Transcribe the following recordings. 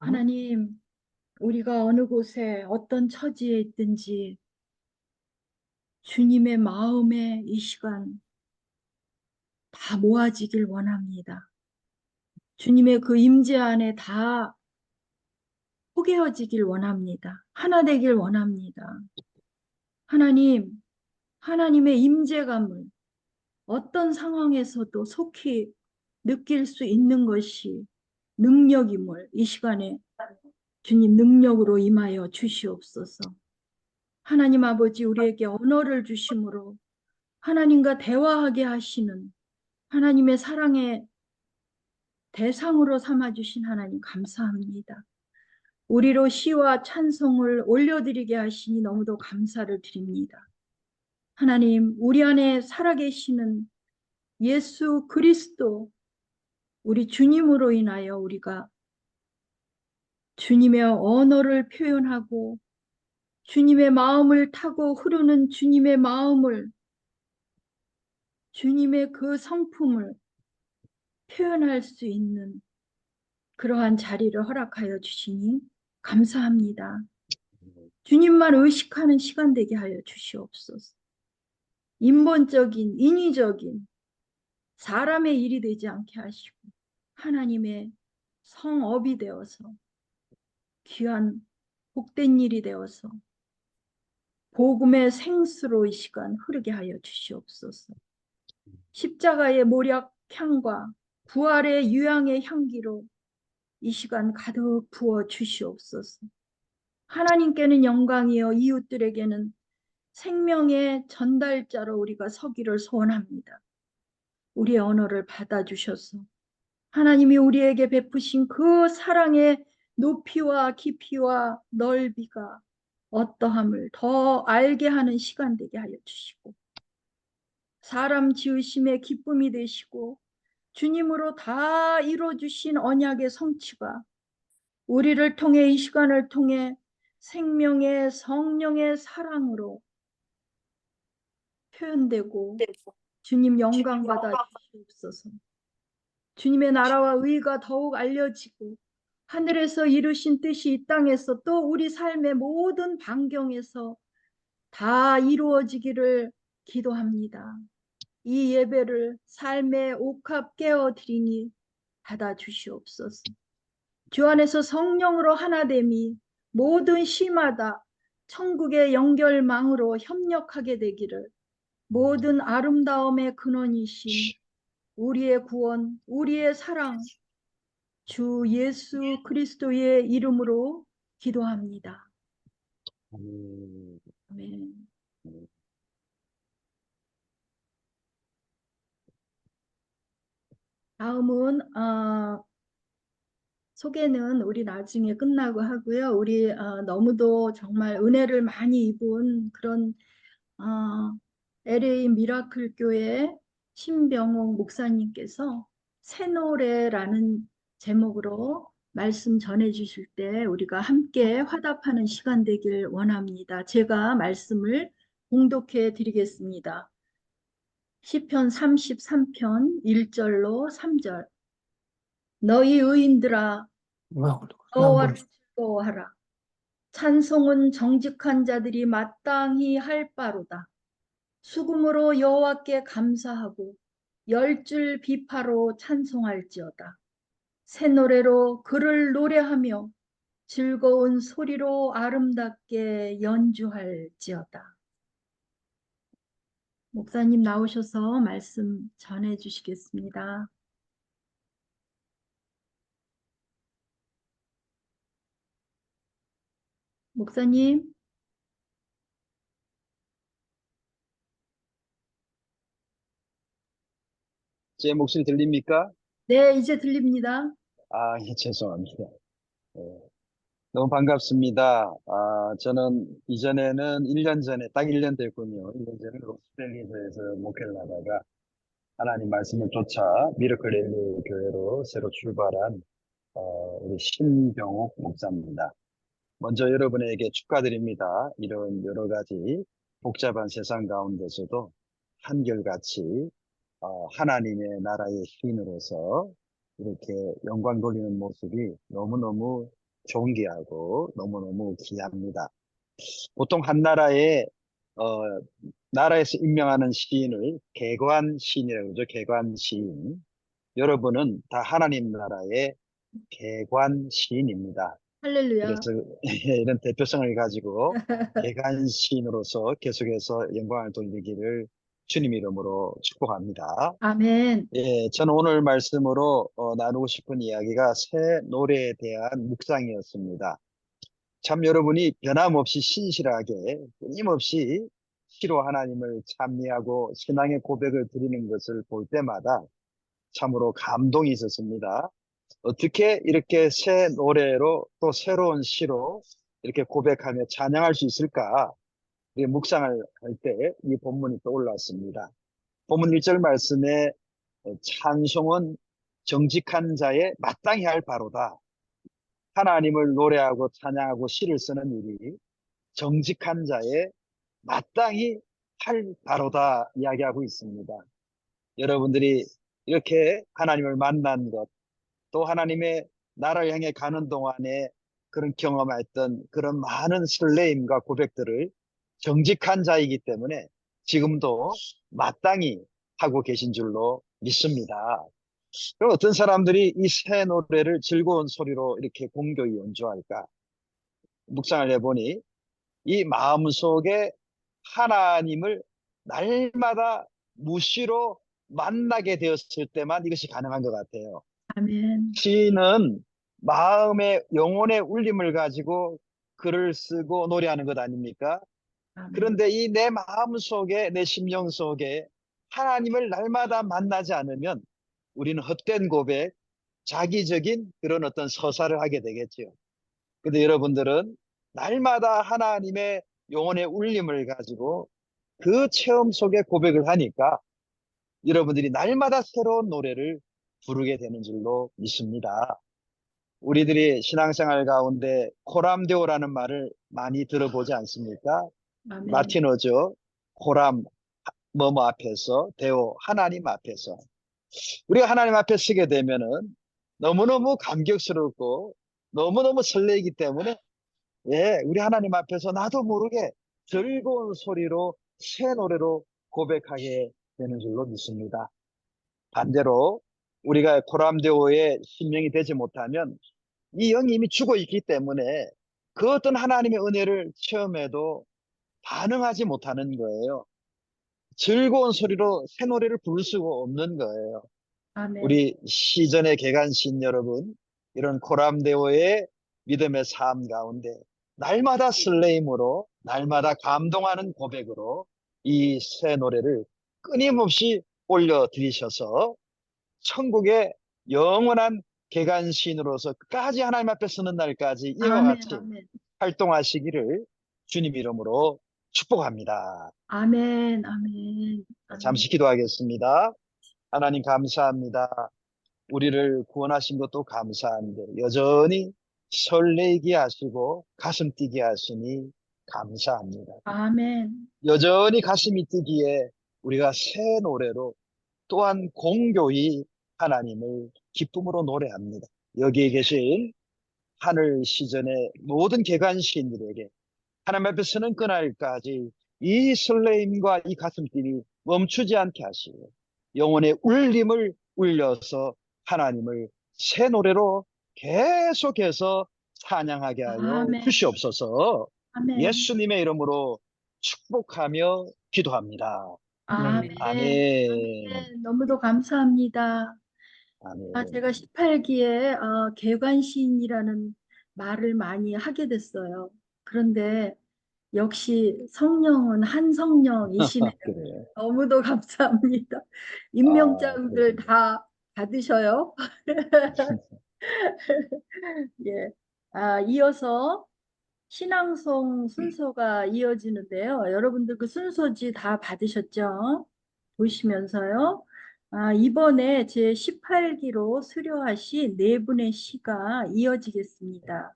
하나님, 우리가 어느 곳에 어떤 처지에 있든지 주님의 마음에 이 시간 다 모아지길 원합니다. 주님의 그 임재 안에 다 포개어지길 원합니다. 하나 되길 원합니다. 하나님, 하나님의 임재감을 어떤 상황에서도 속히 느낄 수 있는 것이 능력임을 이 시간에 주님 능력으로 임하여 주시옵소서. 하나님 아버지 우리에게 언어를 주심으로 하나님과 대화하게 하시는 하나님의 사랑의 대상으로 삼아주신 하나님 감사합니다. 우리로 시와 찬송을 올려드리게 하시니 너무도 감사를 드립니다. 하나님, 우리 안에 살아계시는 예수 그리스도, 우리 주님으로 인하여 우리가 주님의 언어를 표현하고 주님의 마음을 타고 흐르는 주님의 마음을, 주님의 그 성품을 표현할 수 있는 그러한 자리를 허락하여 주시니 감사합니다. 주님만 의식하는 시간 되게 하여 주시옵소서. 인본적인, 인위적인 사람의 일이 되지 않게 하시고 하나님의 성업이 되어서 귀한 복된 일이 되어서 복음의 생수로 이 시간 흐르게 하여 주시옵소서. 십자가의 모략 향과 부활의 유향의 향기로 이 시간 가득 부어 주시옵소서. 하나님께는 영광이요 이웃들에게는 생명의 전달자로 우리가 서기를 소원합니다. 우리의 언어를 받아주셔서 하나님이 우리에게 베푸신 그 사랑의 높이와 깊이와 넓이가 어떠함을 더 알게 하는 시간 되게 하여 주시고 사람 지으심의 기쁨이 되시고 주님으로 다 이루어주신 언약의 성취가 우리를 통해 이 시간을 통해 생명의 성령의 사랑으로 표현되고 주님 영광 받아 주시옵소서. 주님의 나라와 의가 더욱 알려지고 하늘에서 이루신 뜻이 이 땅에서 또 우리 삶의 모든 반경에서 다 이루어지기를 기도합니다. 이 예배를 삶의 옥합 깨어드리니 받아 주시옵소서. 주 안에서 성령으로 하나됨이 모든 시마다 천국의 연결망으로 협력하게 되기를 모든 아름다움의 근원이신 우리의 구원, 우리의 사랑, 주 예수 그리스도의 이름으로 기도합니다. 아멘. 다음은 소개는 우리 나중에 끝나고 하고요. 우리 너무도 정말 은혜를 많이 입은 그런 LA 미라클 교회 신병옥 목사님께서 새 노래라는 제목으로 말씀 전해 주실 때 우리가 함께 화답하는 시간 되길 원합니다. 제가 말씀을 봉독해 드리겠습니다. 시편 33편 1절로 3절. 너희 의인들아 여호와를 즐거워하라. 찬송은 정직한 자들이 마땅히 할 바로다. 수금으로 여호와께 감사하고 열줄 비파로 찬송할지어다. 새 노래로 그를 노래하며 즐거운 소리로 아름답게 연주할지어다. 목사님 나오셔서 말씀 전해 주시겠습니다. 목사님. 제 목소리 들립니까? 네, 이제 들립니다. 예, 죄송합니다. 예, 너무 반갑습니다. 저는 이전에는 1년 전에, 딱 1년 됐군요. 1년 전에 로스밸리에서 목회를 하다가 하나님 말씀을 쫓아 미러클 엘리 교회로 새로 출발한 우리 신병옥 목사입니다. 먼저 여러분에게 축하드립니다. 이런 여러 가지 복잡한 세상 가운데서도 한결같이 하나님의 나라의 시인으로서 이렇게 영광 돌리는 모습이 너무너무 존귀하고 너무너무 귀합니다. 보통 한 나라의 어, 나라에서 임명하는 시인을 개관 시인이라고 그러죠. 개관 시인. 여러분은 다 하나님 나라의 개관 시인입니다. 할렐루야. 그래서 이런 대표성을 가지고 개관 시인으로서 계속해서 영광을 돌리기를 주님 이름으로 축복합니다. 아멘. 예, 저는 오늘 말씀으로 나누고 싶은 이야기가 새 노래에 대한 묵상이었습니다. 참 여러분이 변함없이 신실하게 끊임없이 시로 하나님을 찬미하고 신앙의 고백을 드리는 것을 볼 때마다 참으로 감동이 있었습니다. 어떻게 이렇게 새 노래로 또 새로운 시로 이렇게 고백하며 찬양할 수 있을까? 이 묵상을 할 때 이 본문이 떠올랐습니다. 본문 1절 말씀에 찬송은 정직한 자의 마땅히 할 바로다. 하나님을 노래하고 찬양하고 시를 쓰는 일이 정직한 자의 마땅히 할 바로다 이야기하고 있습니다. 여러분들이 이렇게 하나님을 만난 것, 또 하나님의 나라를 향해 가는 동안에 그런 경험했던 그런 많은 설레임과 고백들을 정직한 자이기 때문에 지금도 마땅히 하고 계신 줄로 믿습니다. 그럼 어떤 사람들이 이 새 노래를 즐거운 소리로 이렇게 공교히 연주할까? 묵상을 해보니 이 마음속에 하나님을 날마다 무시로 만나게 되었을 때만 이것이 가능한 것 같아요. 아멘. 시인은 마음의 영혼의 울림을 가지고 글을 쓰고 노래하는 것 아닙니까? 아멘. 그런데 이 내 마음 속에, 내 심령 속에 하나님을 날마다 만나지 않으면 우리는 헛된 고백, 자기적인 그런 어떤 서사를 하게 되겠죠. 근데 여러분들은 날마다 하나님의 영혼의 울림을 가지고 그 체험 속에 고백을 하니까 여러분들이 날마다 새로운 노래를 부르게 되는 줄로 믿습니다. 우리들이 신앙생활 가운데 코람데오라는 말을 많이 들어보지 않습니까? 아멘. 라틴어죠. 코람, 뭐뭐 앞에서, 데오, 하나님 앞에서. 우리가 하나님 앞에 서게 되면은 너무너무 감격스럽고 너무너무 설레이기 때문에 예, 우리 하나님 앞에서 나도 모르게 즐거운 소리로 새 노래로 고백하게 되는 줄로 믿습니다. 반대로 우리가 코람데오의 신령이 되지 못하면 이 영이 이미 죽어 있기 때문에 그 어떤 하나님의 은혜를 체험해도 반응하지 못하는 거예요. 즐거운 소리로 새 노래를 부를 수가 없는 거예요. 아멘. 우리 시전의 개간신 여러분, 이런 코람데오의 믿음의 삶 가운데 날마다 설레임으로, 날마다 감동하는 고백으로 이 새 노래를 끊임없이 올려드리셔서 천국의 영원한 개간신으로서 끝까지 하나님 앞에 서는 날까지 이와 아멘. 같이 아멘. 활동하시기를 주님 이름으로 축복합니다. 아멘. 아멘. 아멘. 잠시 기도하겠습니다. 하나님 감사합니다. 우리를 구원하신 것도 감사한데 여전히 설레게 하시고 가슴 뛰게 하시니 감사합니다. 아멘. 여전히 가슴이 뛰기에 우리가 새 노래로 또한 공교히 하나님을 기쁨으로 노래합니다. 여기에 계신 하늘 시전의 모든 개간시인들에게 하나님 앞에 서는 그날까지 이 설레임과 이 가슴뛰기 멈추지 않게 하시고 영혼의 울림을 울려서 하나님을 새 노래로 계속해서 찬양하게 하여 아멘. 주시옵소서. 아멘. 예수님의 이름으로 축복하며 기도합니다. 아멘. 아멘. 아멘. 아멘. 너무도 감사합니다. 제가 아멘. 18기에 개관신이라는 말을 많이 하게 됐어요. 그런데 역시 성령은 한 성령이시네요. 그래요. 너무도 감사합니다. 임명장들 그렇군요. 다 받으셔요. 예. 이어서 신앙송 순서가 이어지는데요. 여러분들 그 순서지 다 받으셨죠? 보시면서요. 이번에 제 18기로 수료하신 네 분의 시가 이어지겠습니다.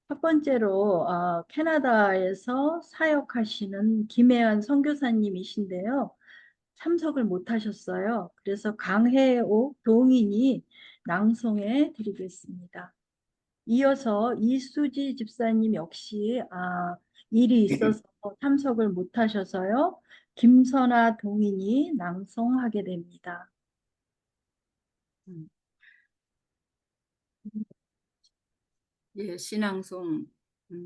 첫 번째로 캐나다에서 사역하시는 김혜안 선교사님이신데요. 참석을 못 하셨어요. 그래서 강혜옥 동인이 낭송해 드리겠습니다. 이어서 이수지 집사님 역시 일이 있어서 참석을 못하셔서요. 김선아 동인이 낭송하게 됩니다. 음, 예, 신앙송.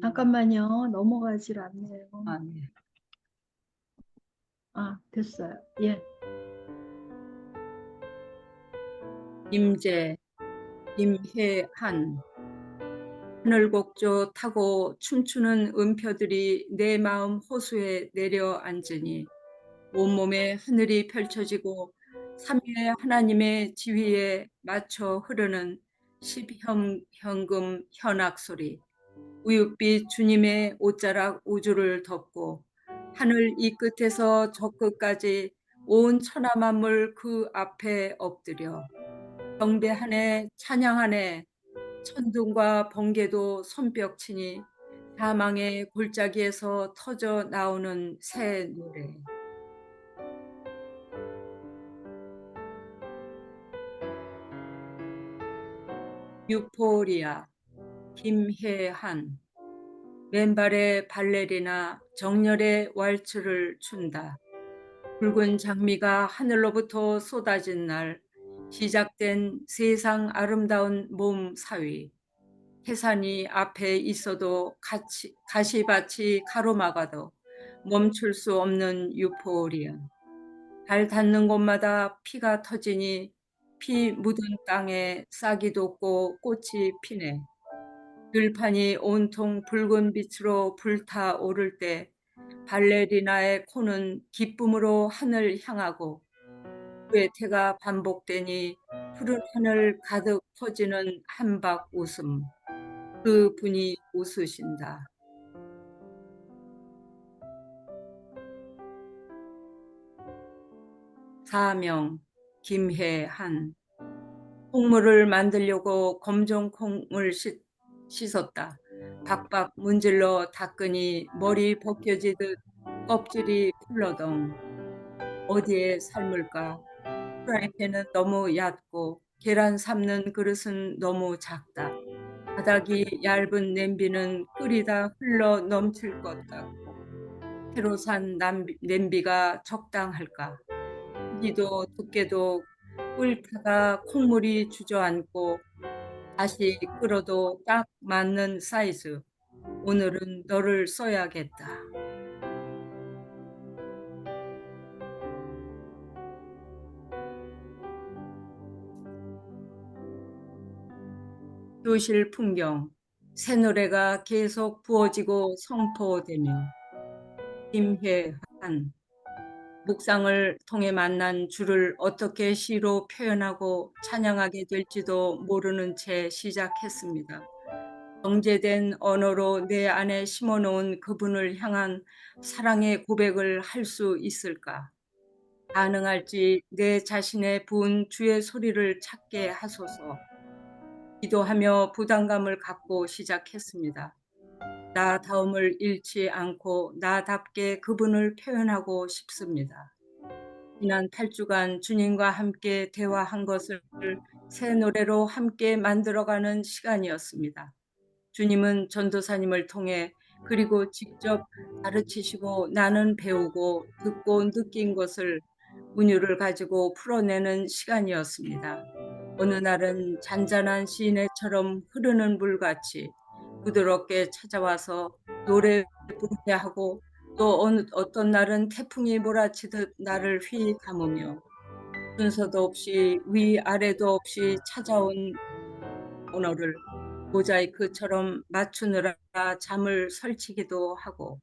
잠깐만요. 넘어가질 않네요. 네. 됐어요. 예. 임재, 임혜한. 하늘곡조 타고 춤추는 음표들이 내 마음 호수에 내려앉으니 온몸에 하늘이 펼쳐지고 삼위의 하나님의 지위에 맞춰 흐르는 십현금 현악 소리. 우윳빛 주님의 옷자락 우주를 덮고 하늘 이 끝에서 저 끝까지 온 천하 만물 그 앞에 엎드려 경배하네 찬양하네. 천둥과 번개도 손뼉치니 사망의 골짜기에서 터져 나오는 새 노래. 유포리아 김혜한. 맨발의 발레리나 정열의 왈츠를 춘다. 붉은 장미가 하늘로부터 쏟아진 날 시작된 세상 아름다운 몸 사위. 태산이 앞에 있어도 가시밭이 가로막아도 멈출 수 없는 유포리아. 발 닿는 곳마다 피가 터지니 피 묻은 땅에 싹이 돋고 꽃이 피네. 들판이 온통 붉은 빛으로 불타오를 때 발레리나의 코는 기쁨으로 하늘 향하고 그의 태가 반복되니 푸른 하늘 가득 퍼지는 한박 웃음. 그 분이 웃으신다. 사명 김혜한. 콩물을 만들려고 검정콩을 씻었다. 박박 문질러 닦으니 머리 벗겨지듯 껍질이 풀러덩. 어디에 삶을까? 프라이팬은 너무 얕고 계란 삶는 그릇은 너무 작다. 바닥이 얇은 냄비는 끓이다 흘러 넘칠 것 같고 새로 산 냄비가 적당할까? 크기도 두께도 끓다가 콩물이 주저앉고 다시 끓어도 딱 맞는 사이즈. 오늘은 너를 써야겠다. 교실 풍경. 새 노래가 계속 부어지고 선포되며 김혜한. 묵상을 통해 만난 주를 어떻게 시로 표현하고 찬양하게 될지도 모르는 채 시작했습니다. 정제된 언어로 내 안에 심어놓은 그분을 향한 사랑의 고백을 할 수 있을까? 가능할지 내 자신의 부은 주의 소리를 찾게 하소서. 기도하며 부담감을 갖고 시작했습니다. 나다움을 잃지 않고 나답게 그분을 표현하고 싶습니다. 지난 8주간 주님과 함께 대화한 것을 새 노래로 함께 만들어가는 시간이었습니다. 주님은 전도사님을 통해 그리고 직접 가르치시고 나는 배우고 듣고 느낀 것을 은유를 가지고 풀어내는 시간이었습니다. 어느 날은 잔잔한 시내처럼 흐르는 물같이 부드럽게 찾아와서 노래 부르게 하고 또 어떤 날은 태풍이 몰아치듯 나를 휘 감으며 순서도 없이 위아래도 없이 찾아온 언어를 모자이크처럼 맞추느라 잠을 설치기도 하고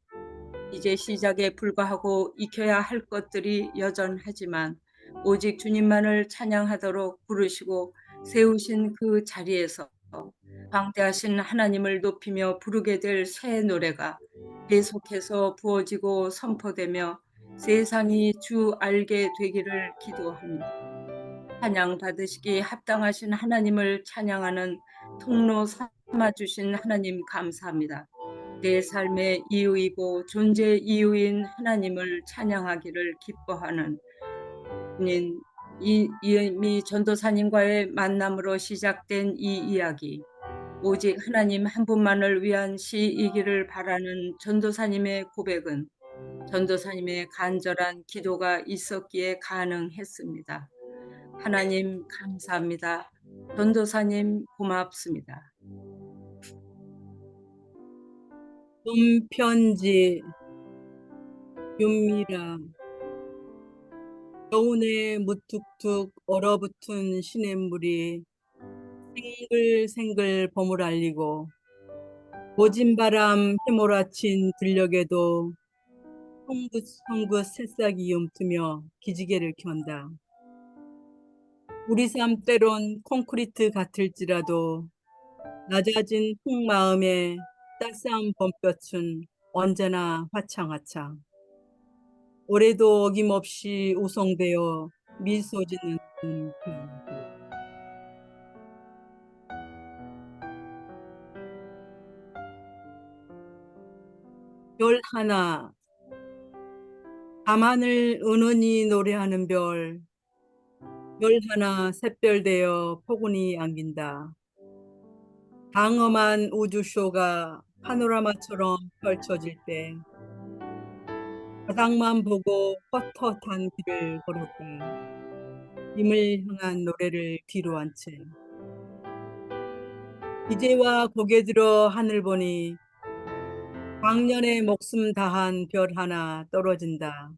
이제 시작에 불과하고 익혀야 할 것들이 여전하지만 오직 주님만을 찬양하도록 부르시고 세우신 그 자리에서 광대하신 하나님을 높이며 부르게 될 새 노래가 계속해서 부어지고 선포되며 세상이 주 알게 되기를 기도합니다. 찬양 받으시기 합당하신 하나님을 찬양하는 통로 삼아주신 하나님 감사합니다. 내 삶의 이유이고 존재 이유인 하나님을 찬양하기를 기뻐하는 군인 이미 전도사님과의 만남으로 시작된 이 이야기. 오직 하나님 한 분만을 위한 시이기를 바라는 전도사님의 고백은 전도사님의 간절한 기도가 있었기에 가능했습니다. 하나님 감사합니다. 전도사님 고맙습니다. 손편지 윤미라 여운에 무뚝뚝 얼어붙은 시냇물이 생글생글 봄을 알리고 모진 바람 휘몰아친 들녘에도 송긋송긋 새싹이 움트며 기지개를 켠다. 우리 삶 때론 콘크리트 같을지라도 낮아진 흙마음에 따스한 봄볕은 언제나 화창화창. 올해도 어김없이 우송되어 미소 짓는 편지. 별 하나, 밤하늘 은은히 노래하는 별, 별 하나 샛별 되어 포근히 안긴다. 장엄한 우주쇼가 파노라마처럼 펼쳐질 때 바닥만 보고 헛헛한 길을 걸었다. 힘을 향한 노래를 뒤로 한 채. 이제와 고개 들어 하늘 보니 광년에 목숨 다한 별 하나 떨어진다.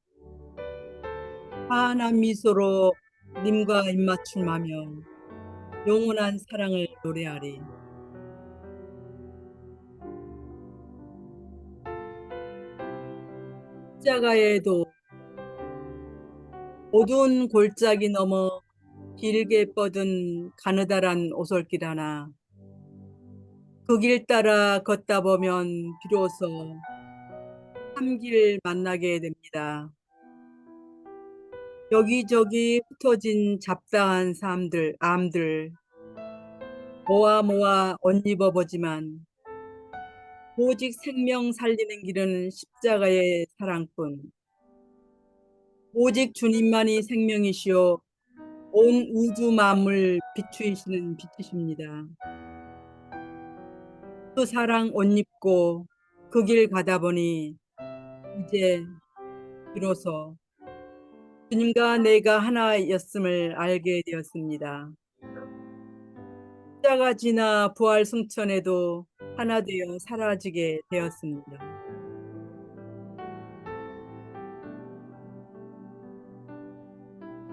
환한 미소로 님과 입맞춤하며 영원한 사랑을 노래하리. 십자가에도 어두운 골짜기 넘어 길게 뻗은 가느다란 오솔길 하나. 그 길 따라 걷다 보면 비로소 참길 만나게 됩니다. 여기저기 흩어진 잡다한 암들 모아 옷 입어보지만 오직 생명 살리는 길은 십자가의 사랑뿐. 오직 주님만이 생명이시오 온 우주 만물 비추이시는 빛이십니다. 그 사랑 옷 입고 그 길 가다 보니 이제 비로소 주님과 내가 하나였음을 알게 되었습니다. 십자가 지나 부활 승천에도 하나 되어 사라지게 되었습니다.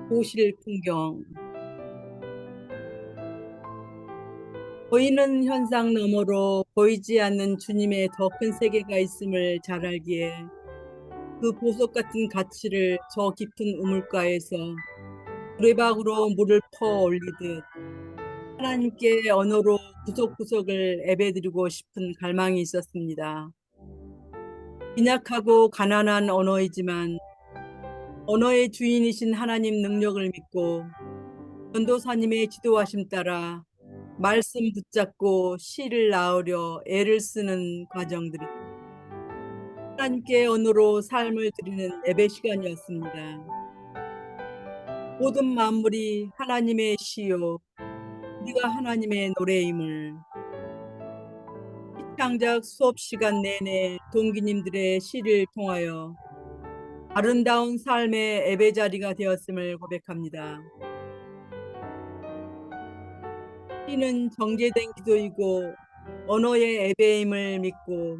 보실 풍경 보이는 현상 너머로 보이지 않는 주님의 더 큰 세계가 있음을 잘 알기에 그 보석 같은 가치를 저 깊은 우물가에서 두레박으로 물을 퍼 올리듯 하나님께 언어로 구석구석을 예배드리고 싶은 갈망이 있었습니다. 빈약하고 가난한 언어이지만 언어의 주인이신 하나님 능력을 믿고 전도사님의 지도하심 따라 말씀 붙잡고 시를 낳으려 애를 쓰는 과정들이 하나님께 언어로 삶을 드리는 예배 시간이었습니다. 모든 만물이 하나님의 시요 우리가 하나님의 노래임을 시창작 수업 시간 내내 동기님들의 시를 통하여 아름다운 삶의 예배 자리가 되었음을 고백합니다. 시는 정제된 기도이고 언어의 예배임을 믿고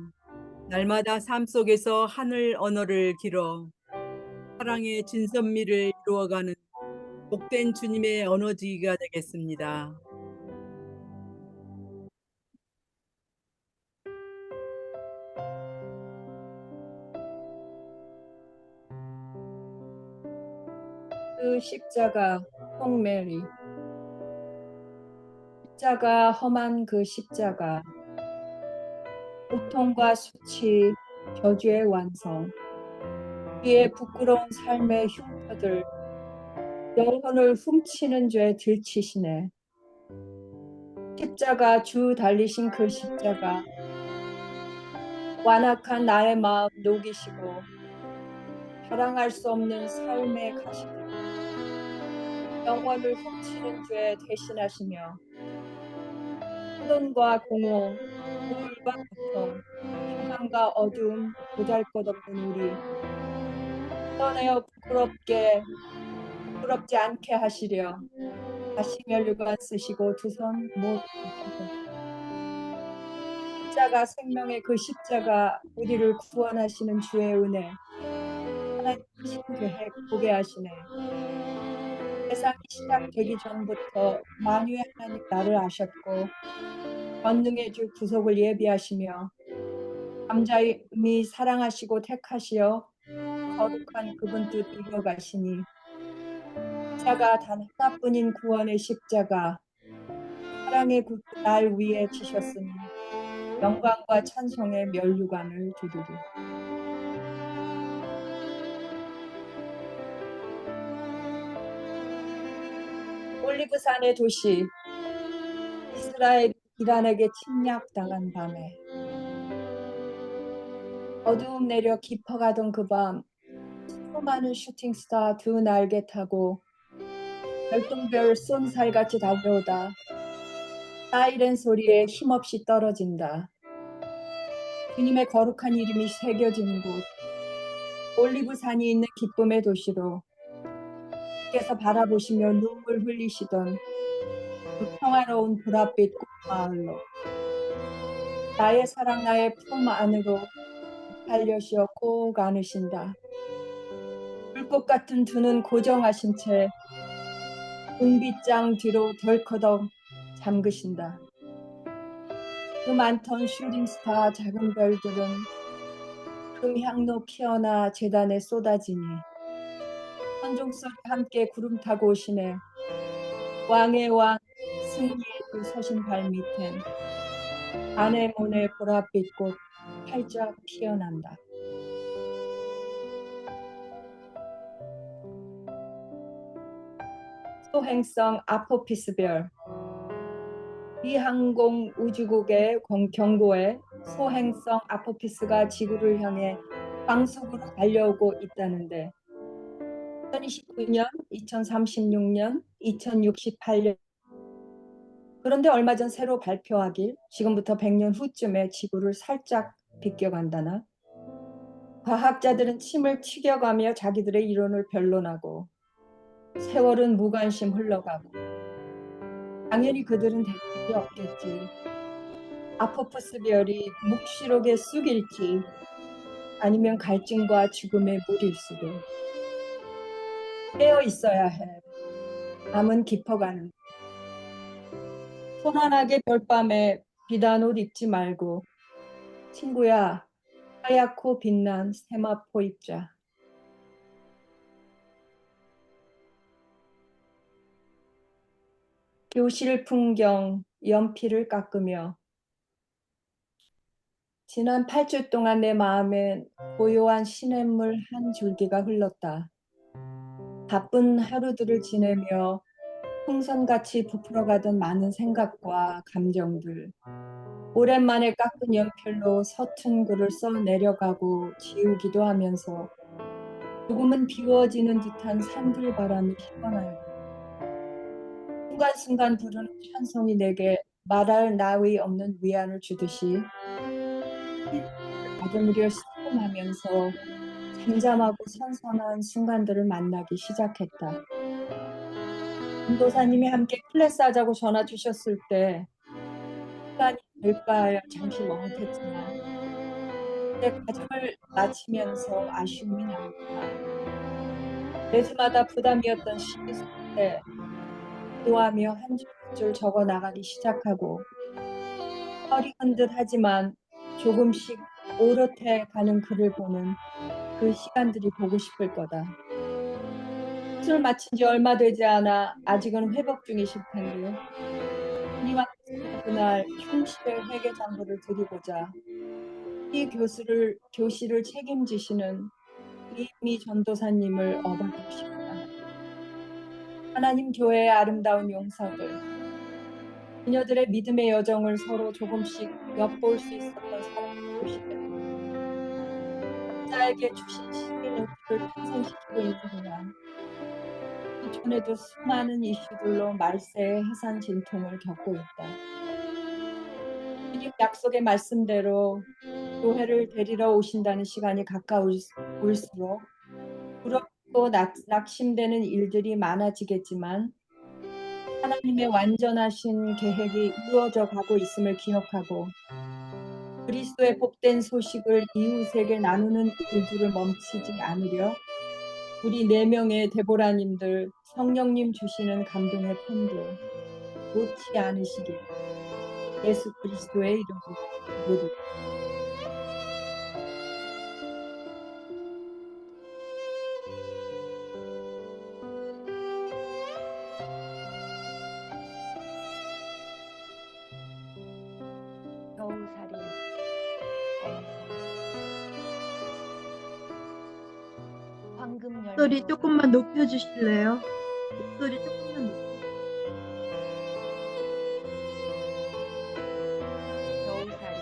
날마다 삶 속에서 하늘 언어를 길어 사랑의 진선미를 이루어가는 복된 주님의 언어지기가 되겠습니다. 그 십자가, 홍메리. 십자가, 험한 그 십자가. 고통과 수치, 저주의 완성. 우리의 부끄러운 삶의 흉터들, 영혼을 훔치는 죄 들치시네. 십자가, 주 달리신 그 십자가. 완악한 나의 마음 녹이시고 사랑할 수 없는 삶의 가시들 영혼을 훔치는 죄 대신하시며 혼돈과 공허, 우울과 고통, 희망과 어두움, 보잘것없는 우리 떠내어 부끄럽지 않게 하시려 다시 면류관 쓰시고 두 손 모두 십자가 생명의 그 십자가 우리를 구원하시는 주의 은혜 하나님 신 계획 보게 하시네. 세상이 시작되기 전부터 만유의 하나님 나를 아셨고 권능의 주 구속을 예비하시며 남자임이 사랑하시고 택하시어 거룩한 그분 뜻 이루어가시니 십자가 단 하나뿐인 구원의 십자가 사랑의 그 날 위에 지셨으니 영광과 찬송의 면류관을 두리리. 올리브산의 도시 이스라엘 이란에게 침략당한 밤에 어두움 내려 깊어가던 그 밤 수많은 슈팅스타 두 날개 타고 별똥별 쏜살같이 달려오다 사이렌 소리에 힘없이 떨어진다. 주님의 거룩한 이름이 새겨진 곳 올리브산이 있는 기쁨의 도시로 주께서 바라보시며 눈물 흘리시던 그 평화로운 보랏빛 꽃마을로 나의 사랑 나의 품 안으로 달려시어 꼭 안으신다. 불꽃 같은 두 눈 고정하신 채 은빛장 뒤로 덜커덕 잠그신다. 그 많던 슈팅스타 작은 별들은 금향로 피어나 재단에 쏟아지니 천종소리 함께 구름 타고 오시네. 왕의 왕 승리의 그 서신 발밑엔 아네모네 보랏빛 꽃 활짝 피어난다. 소행성 아포피스별 비항공 우주국의 경고에 소행성 아포피스가 지구를 향해 광속으로 달려오고 있다는데 2029년, 2036년, 2068년 그런데 얼마 전 새로 발표하길 지금부터 100년 후쯤에 지구를 살짝 비껴간다나? 과학자들은 침을 튀겨가며 자기들의 이론을 변론하고 세월은 무관심 흘러가고 당연히 그들은 대책이 없겠지. 아포프스 별이 묵시록의 쑥일지 아니면 갈증과 죽음의 물일 수도. 깨어 있어야 해. 밤은 깊어가는. 소란하게 별밤에 비단 옷 입지 말고 친구야 하얗고 빛난 세마포 입자. 교실 풍경 연필을 깎으며 지난 8주 동안 내 마음엔 고요한 시냇물 한 줄기가 흘렀다. 바쁜 하루들을 지내며 풍선같이 부풀어가던 많은 생각과 감정들. 오랜만에 깎은 연필로 서툰 글을 써 내려가고 지우기도 하면서 조금은 비워지는 듯한 산들바람이 휘어나요. 순간순간 부르는 찬송이 내게 말할 나위 없는 위안을 주듯이 받으려 수긍하면서 잠잠하고 선선한 순간들을 만나기 시작했다. 전도사님이 함께 클래스 하자고 전화 주셨을 때 시간이 될까 하여 잠시 멈칫했지만 내 과정을 마치면서 아쉬움이 남았다. 매주마다 부담이었던 시기 속에 기도하며 한 줄 한 줄 적어 나가기 시작하고 허리 흔듯 하지만 조금씩 오롯해 가는 그를 보는 그 시간들이 보고 싶을 거다. 수술 마친 지 얼마 되지 않아 아직은 회복 중이실 텐데 주님 앞에서 그날 충실의 회개장부를 드리고자 이 교실을 책임지시는 이미 전도사님을 얻어보고 싶다. 하나님 교회의 아름다운 용사들, 그녀들의 믿음의 여정을 서로 조금씩 엿볼 수 있었던 사랑의 시대. 자에게 주신 시민의식을 탄생시키고 있는 동안 이전에도 수많은 이슈들로 말세의 해산 진통을 겪고 있다. 주님 약속의 말씀대로 교회를 데리러 오신다는 시간이 가까울수록 두렵고 낙심되는 일들이 많아지겠지만 하나님의 완전하신 계획이 이루어져 가고 있음을 기억하고 그리스도의 복된 소식을 이웃에게 나누는 일들을 멈추지 않으려 우리 4명의 데보라님들 성령님 주시는 감동의 펜도 놓지 않으시길 예수 그리스도의 이름으로 기도드립니다. 겨우살이 황금 목소리 열매로 조금만 높여주실래요? 목소리 조금만 겨우살이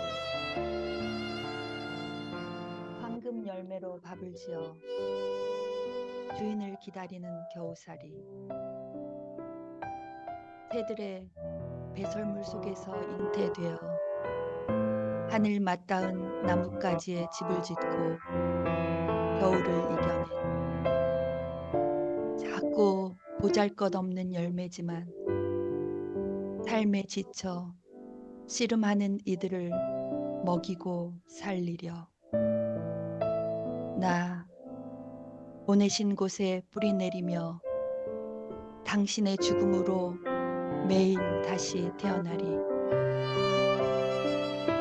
황금 열매로 밥을 지어 주인을 기다리는 겨우살이 새들의 배설물 속에서 잉태되어 하늘 맞닿은 나뭇가지에 집을 짓고 겨울을 이겨낸 작고 보잘것없는 열매지만 삶에 지쳐 씨름하는 이들을 먹이고 살리려 나 보내신 곳에 뿌리 내리며 당신의 죽음으로 매일 다시 태어나리.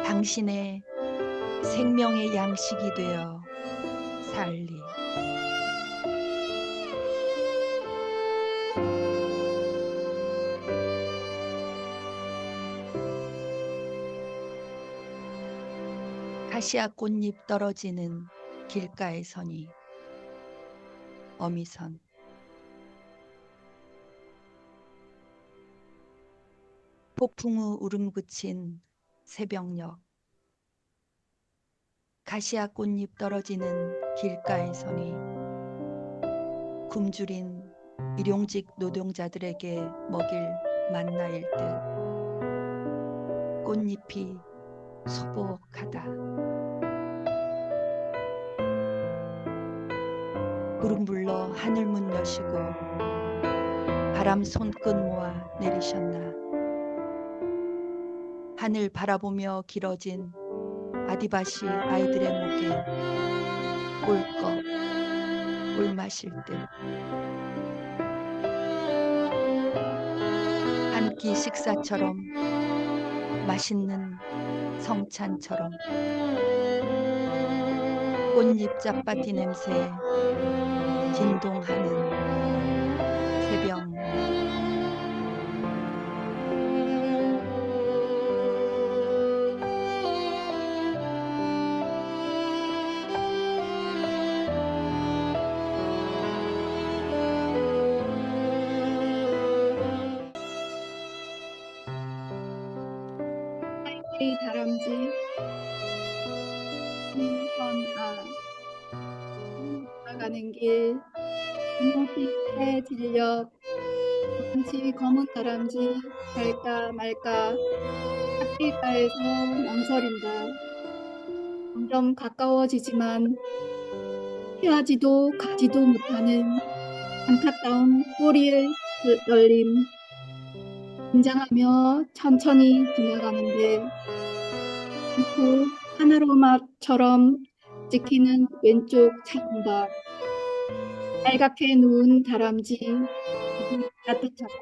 당신의 생명의 양식이 되어 살리. 가시아 꽃잎 떨어지는 길가에 서니 어미선 폭풍 후 울음 그친 새벽녘 가시아 꽃잎 떨어지는 길가에 서니 굶주린 일용직 노동자들에게 먹일 만나일 듯 꽃잎이 소복하다. 구름 불러 하늘 문 여시고 바람 손끝 모아 내리셨나. 하늘 바라보며 길어진 아디바시 아이들의 목에 꿀꺽 꿀 마실 듯 한 끼 식사처럼 맛있는 성찬처럼 꽃잎 잡바티 냄새에 진동하는 새벽 이 다람쥐 선아 나가는 길 눈높이에 들려 검지 검은 다람쥐 갈까 말까 찻길가에서 망설인다. 점점 가까워지지만 피하지도 가지도 못하는 안타까운 꼬리의 떨림 긴장하며 천천히 지나가는데 또 하나로마처럼 찍히는 왼쪽 창밖 빨갛게 누운 다람쥐 따뜻하다.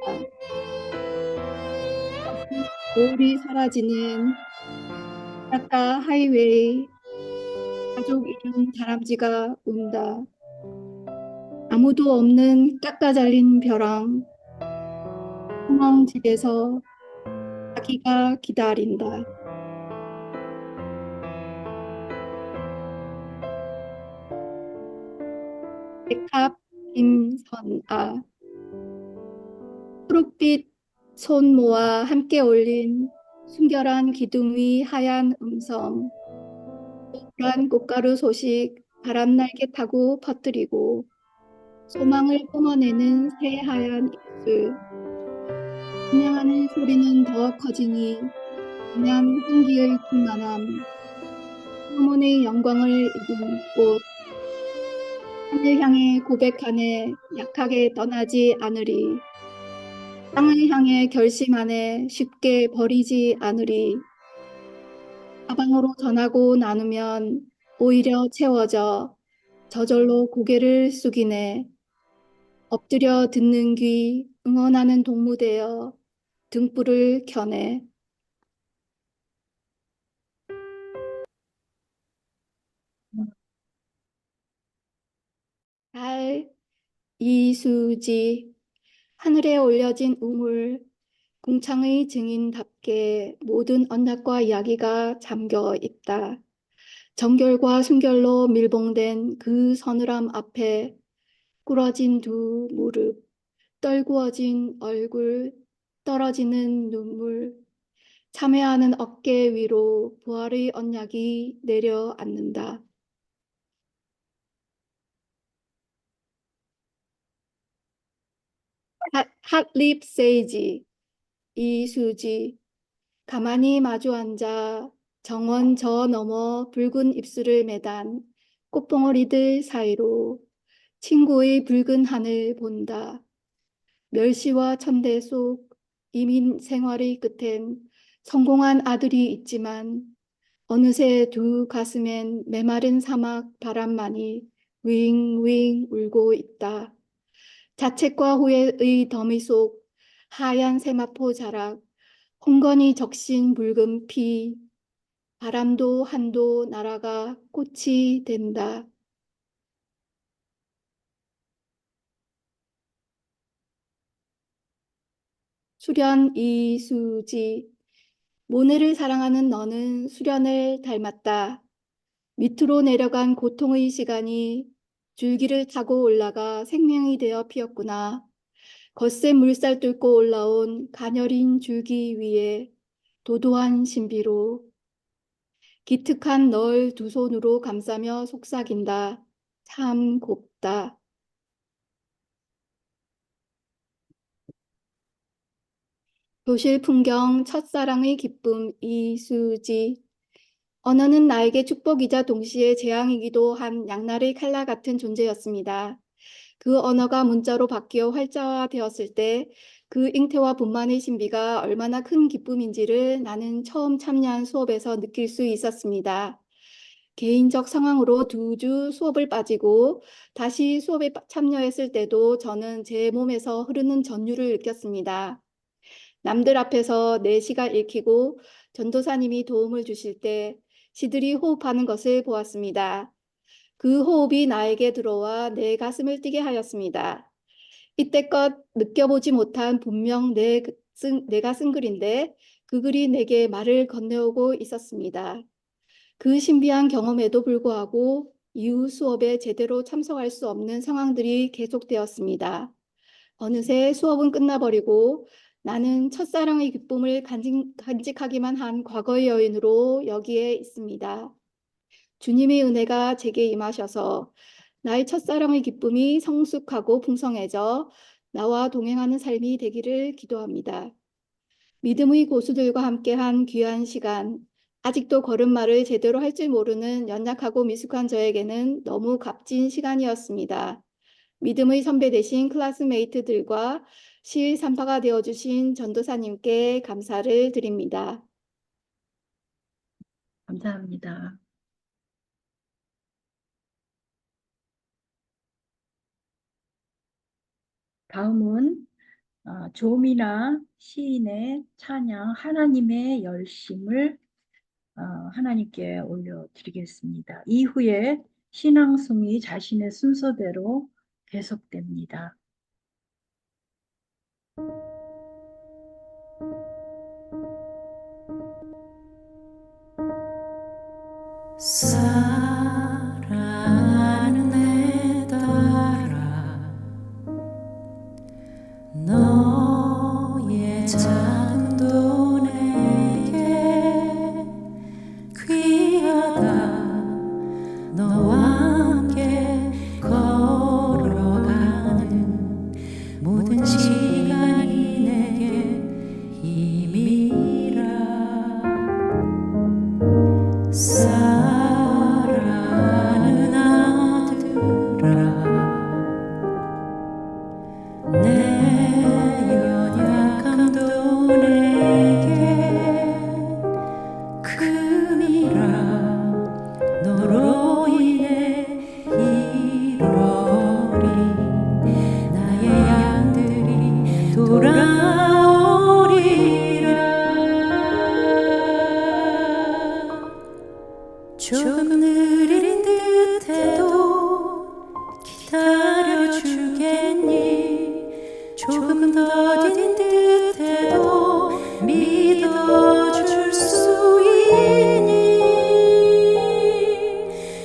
노을이 사라지는 바닷가 하이웨이 가족 잃은 다람쥐가 운다. 아무도 없는 깎아 잘린 벼랑 구멍집에서 아기가 기다린다. 백합 김선아 초록빛 손 모아 함께 올린 순결한 기둥 위 하얀 음성 노란 꽃가루 소식 바람날개 타고 퍼뜨리고 소망을 뿜어내는 새하얀 입술 분양하는 소리는 더 커지니 난 한기의 충만함, solomon 영광을 입은 꽃, 하늘 향해 고백하네 약하게 떠나지 않으리. 땅을 향해 결심하네 쉽게 버리지 않으리. 사방으로 전하고 나누면 오히려 채워져 저절로 고개를 숙이네. 엎드려 듣는 귀, 응원하는 동무되어 등불을 켜네. 달, 이수지, 하늘에 올려진 우물, 궁창의 증인답게 모든 언약과 이야기가 잠겨 있다. 정결과 순결로 밀봉된 그 서늘함 앞에 꿇어진 두 무릎, 떨구어진 얼굴, 떨어지는 눈물, 참회하는 어깨 위로 부활의 언약이 내려앉는다. 핫립 세이지, 이수지, 가만히 마주 앉아 정원 저 너머 붉은 입술을 매단 꽃봉오리들 사이로 친구의 붉은 하늘 본다. 멸시와 천대 속 이민 생활의 끝엔 성공한 아들이 있지만 어느새 두 가슴엔 메마른 사막 바람만이 윙윙 울고 있다. 자책과 후회의 더미 속 하얀 세마포 자락, 홍건이 적신 붉은 피, 바람도 한도 날아가 꽃이 된다. 수련 이수지, 모네를 사랑하는 너는 수련을 닮았다. 밑으로 내려간 고통의 시간이 줄기를 타고 올라가 생명이 되어 피었구나. 거센 물살 뚫고 올라온 가녀린 줄기 위에 도도한 신비로 기특한 널 두 손으로 감싸며 속삭인다. 참 곱다. 교실 풍경, 첫사랑의 기쁨, 이수지. 언어는 나에게 축복이자 동시에 재앙이기도 한 양날의 칼날 같은 존재였습니다. 그 언어가 문자로 바뀌어 활자화되었을 때 그 잉태와 분만의 신비가 얼마나 큰 기쁨인지를 나는 처음 참여한 수업에서 느낄 수 있었습니다. 개인적 상황으로 2주 수업을 빠지고 다시 수업에 참여했을 때도 저는 제 몸에서 흐르는 전율을 느꼈습니다. 남들 앞에서 내 시가 읽히고 전도사님이 도움을 주실 때 시들이 호흡하는 것을 보았습니다. 그 호흡이 나에게 들어와 내 가슴을 뛰게 하였습니다. 이때껏 느껴보지 못한 분명 내가 쓴 글인데 그 글이 내게 말을 건네오고 있었습니다. 그 신비한 경험에도 불구하고 이후 수업에 제대로 참석할 수 없는 상황들이 계속되었습니다. 어느새 수업은 끝나버리고 나는 첫사랑의 기쁨을 간직하기만 한 과거의 여인으로 여기에 있습니다. 주님의 은혜가 제게 임하셔서 나의 첫사랑의 기쁨이 성숙하고 풍성해져 나와 동행하는 삶이 되기를 기도합니다. 믿음의 고수들과 함께한 귀한 시간, 아직도 걸음마를 제대로 할 줄 모르는 연약하고 미숙한 저에게는 너무 값진 시간이었습니다. 믿음의 선배 되신 클래스메이트들과 실산파가 되어주신 전도사님께 감사를 드립니다. 감사합니다. 다음은 조미나 시인의 찬양 하나님의 열심을 하나님께 올려드리겠습니다. 이후에 신앙송이 자신의 순서대로 계속됩니다. 사랑하는 내 딸아 너의 작은 도 내게 귀하다. 너와 함께 걸어가는 모든 시간이 내게 힘이라. 사랑하는 아들아 내 연약함도 내게 금이라 너로 인해 잃어버린 나의 양들이 돌아오리라. 조금 느린 듯해도 기다려주겠니? 조금 더딘 듯해도 믿어줄 수 있니?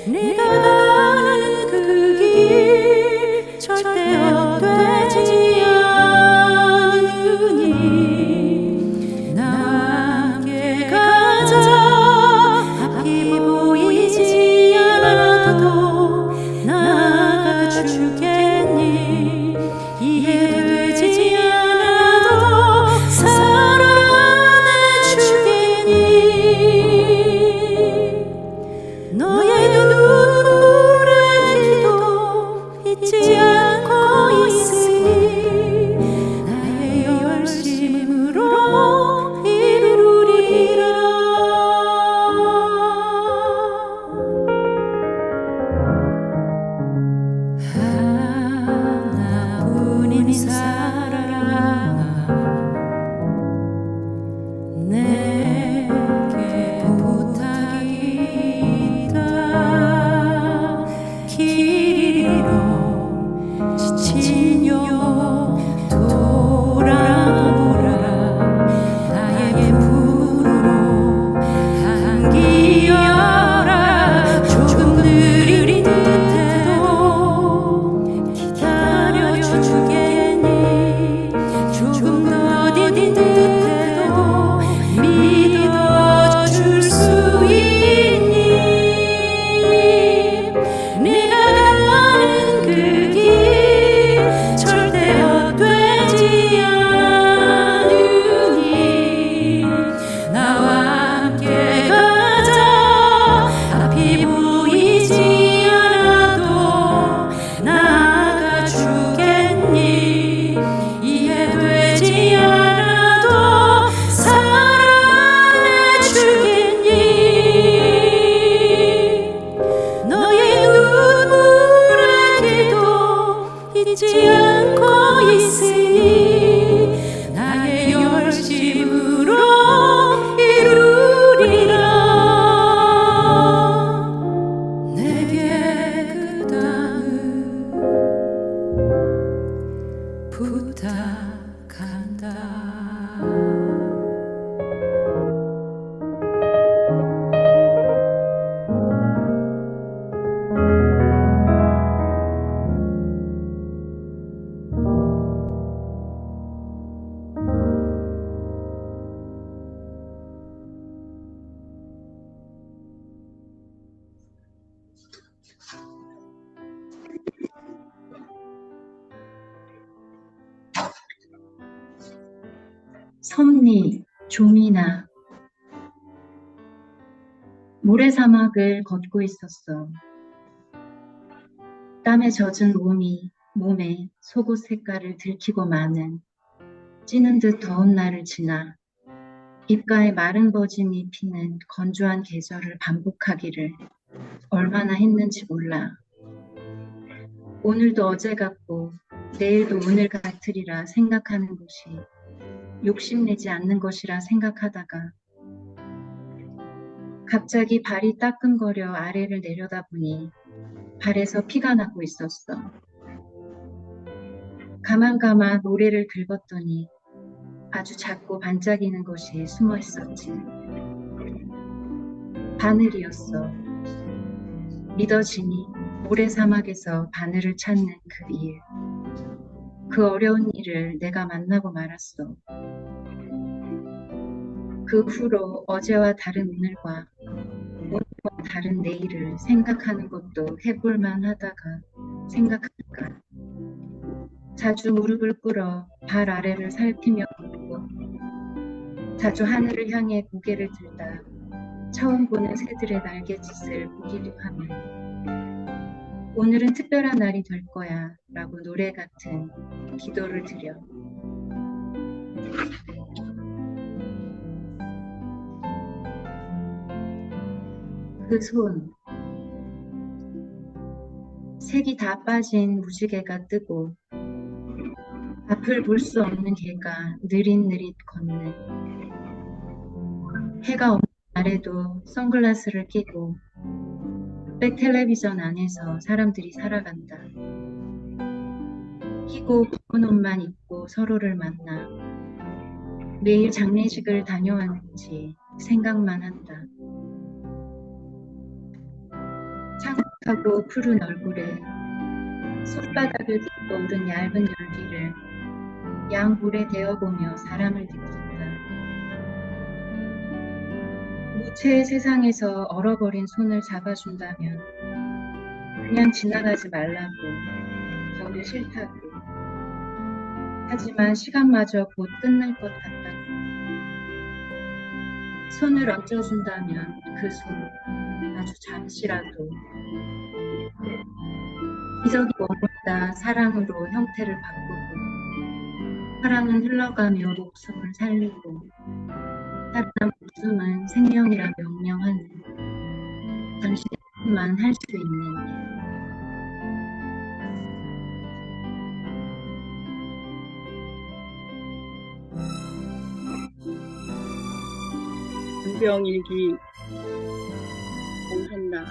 내가 가는 그 길 절대 헛되지 않으니 나와 함께 가자. 앞이 보이지 않아도 나가주겠니? 이해되지 않아도 사랑해주겠니? 너의 눈물의 기도 잊지 않고 있으니 나의 열심으로 이루리라. 하나뿐인 사랑아 내게 부탁이 있다. 길 잃어 지친 영혼 돌아오라. 나의 품으로 안기어라. 조금 느린 듯해도 기다려주겠니? 조금 더딘 듯해도 믿어줄 수 있니? 내가 가는 그 길 절대 헛되지 않으니 나와 함께 가자. 앞이 보이지 않아도 나가주겠니? 이해되지 않아도 사랑해주겠니? 너의 눈물의 기도 잊지 않고 있으니 나의 열심으로 이루리라. 내게 그 땅을 부탁한다. 섭리, 조미나. 모래사막을 걷고 있었어. 땀에 젖은 몸에 속옷 색깔을 들키고 마는 찌는 듯 더운 날을 지나 입가에 마른 버짐이 피는 건조한 계절을 반복하기를 얼마나 했는지 몰라. 오늘도 어제 같고 내일도 오늘 같으리라 생각하는 것이 욕심내지 않는 것이라 생각하다가 갑자기 발이 따끔거려 아래를 내려다보니 발에서 피가 나고 있었어. 가만가만 모래를 긁었더니 아주 작고 반짝이는 것이 숨어 있었지. 바늘이었어. 믿어지니 모래사막에서 바늘을 찾는 그 일. 그 어려운 일을 내가 만나고 말았어. 그 후로 어제와 다른 오늘과 오늘과 다른 내일을 생각하는 것도 해볼만 하다가 생각하니까 자주 무릎을 꿇어 발 아래를 살피며 걷고 자주 하늘을 향해 고개를 들다 처음 보는 새들의 날갯짓을 보기도 하며 오늘은 특별한 날이 될 거야 라고 노래 같은 기도를 드려 그 손, 색이 다 빠진 무지개가 뜨고 앞을 볼 수 없는 개가 느릿느릿 걷는 해가 없는 날에도 선글라스를 끼고 흑백 텔레비전 안에서 사람들이 살아간다. 희고 붉은 옷만 입고 서로를 만나 매일 장례식을 다녀왔는지 생각만 한다. 창백하고 푸른 얼굴에 손바닥을 딛고 오른 얇은 열기를 양볼에 대어보며 사람을 느낀다. 무채의 세상에서 얼어버린 손을 잡아준다면 그냥 지나가지 말라고 저를 싫다고 하지만 시간마저 곧 끝날 것 같다고 손을 얹어준다면 그 손 아주 잠시라도 기적이 머물다 사랑으로 형태를 바꾸고 사랑은 흘러가며 목숨을 살리고 살아난 목숨은 생명이라 명령하는 당신만 할 수 있는 일. 간병일기 정한나.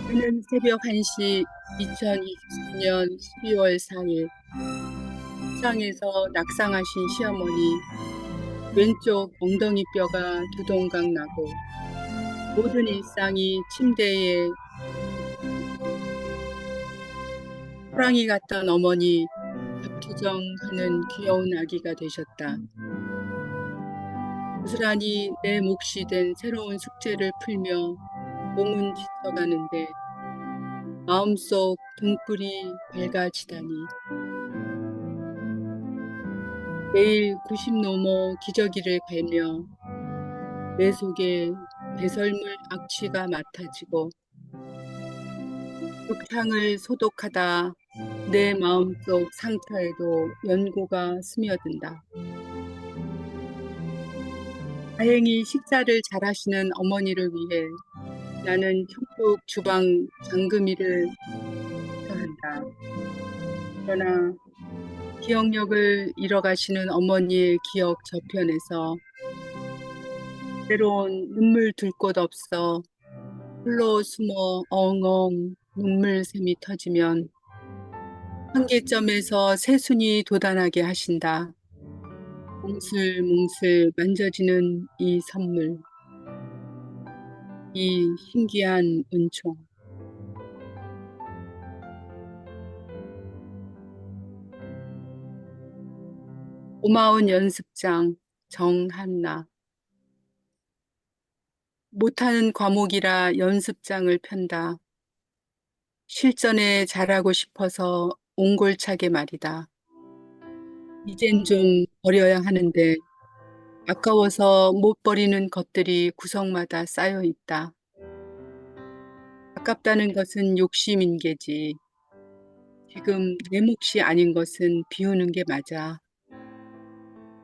그는 새벽 1시 2024년 12월 4일 식장에서 낙상하신 시어머니 왼쪽 엉덩이 뼈가 두동강 나고 모든 일상이 침대에 호랑이 같던 어머니 박투정하는 귀여운 아기가 되셨다. 고스란히 내 몫이 된 새로운 숙제를 풀며 몸은 지쳐가는데 마음속 등불이 밝아지다니. 매일 90 넘어 기저귀를 갈며 내 속에 배설물 악취가 맡아지고 욕탕을 소독하다 내 마음속 상처에도 연고가 스며든다. 다행히 식사를 잘하시는 어머니를 위해 나는 천국 주방 장금이를 한다. 그러나 기억력을 잃어가시는 어머니의 기억 저편에서 때론 눈물 둘 곳 없어 홀로 숨어 엉엉 눈물샘이 터지면 한계점에서 새순이 돋아나게 하신다. 몽슬몽슬 만져지는 이 선물, 이 신기한 은총. 고마운 연습장 정한나. 못하는 과목이라 연습장을 편다. 실전에 잘하고 싶어서 옹골차게 말이다. 이젠 좀 버려야 하는데 아까워서 못 버리는 것들이 구석마다 쌓여 있다. 아깝다는 것은 욕심인 게지. 지금 내 몫이 아닌 것은 비우는 게 맞아.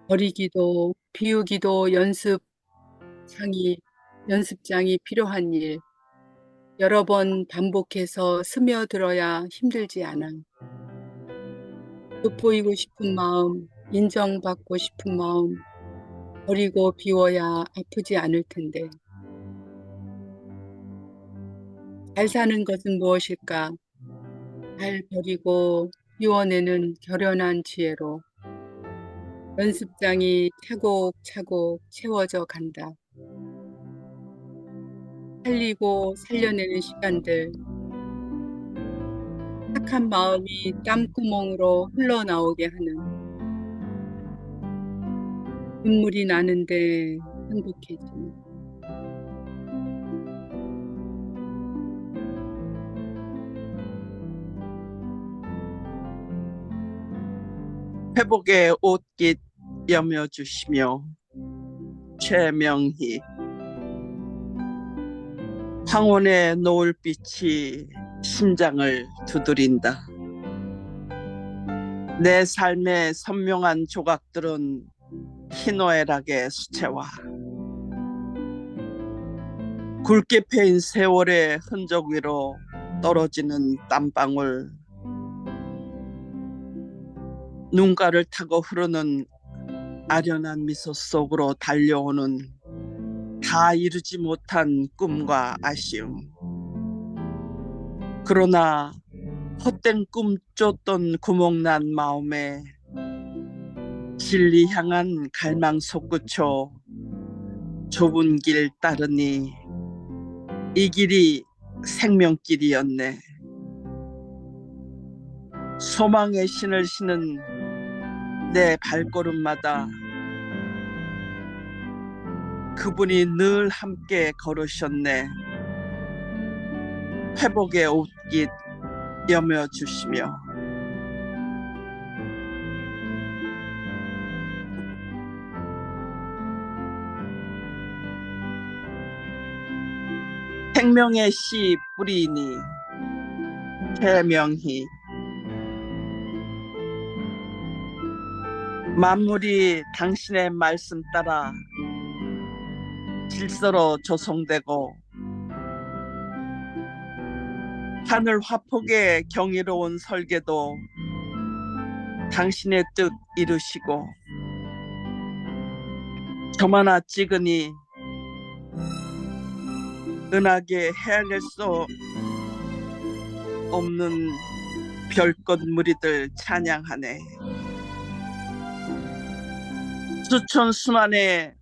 버리기도 비우기도 연습장이 필요한 일. 여러 번 반복해서 스며들어야 힘들지 않아. 돋보이고 싶은 마음, 인정받고 싶은 마음, 버리고 비워야 아프지 않을 텐데. 잘 사는 것은 무엇일까? 잘 버리고 비워내는 결연한 지혜로 연습장이 차곡차곡 채워져 간다. 살리고 살려내는 시간들, 착한 마음이 땀구멍으로 흘러나오게 하는, 눈물이 나는데 행복해지는. 회복의 옷깃 여며주시며 최명희. 황혼의 노을빛이 심장을 두드린다. 내 삶의 선명한 조각들은 희노애락의 수채화, 굵게 패인 세월의 흔적 위로 떨어지는 땀방울, 눈가를 타고 흐르는 아련한 미소 속으로 달려오는 다 이루지 못한 꿈과 아쉬움. 그러나 헛된 꿈 쫓던 구멍난 마음에 진리 향한 갈망 솟구쳐 좁은 길 따르니 이 길이 생명길이었네. 소망의 신을 신은 내 발걸음마다 그분이 늘 함께 걸으셨네. 회복의 옷깃 여며 주시며. 생명의 씨 뿌리니. 최명희. 만물이 당신의 말씀 따라 질서로 조성되고 하늘 화폭의 경이로운 설계도 당신의 뜻 이루시고 저마나 찍으니 은하계 헤아릴 수 없는 별꽃 무리들 찬양하네. 수천 수만의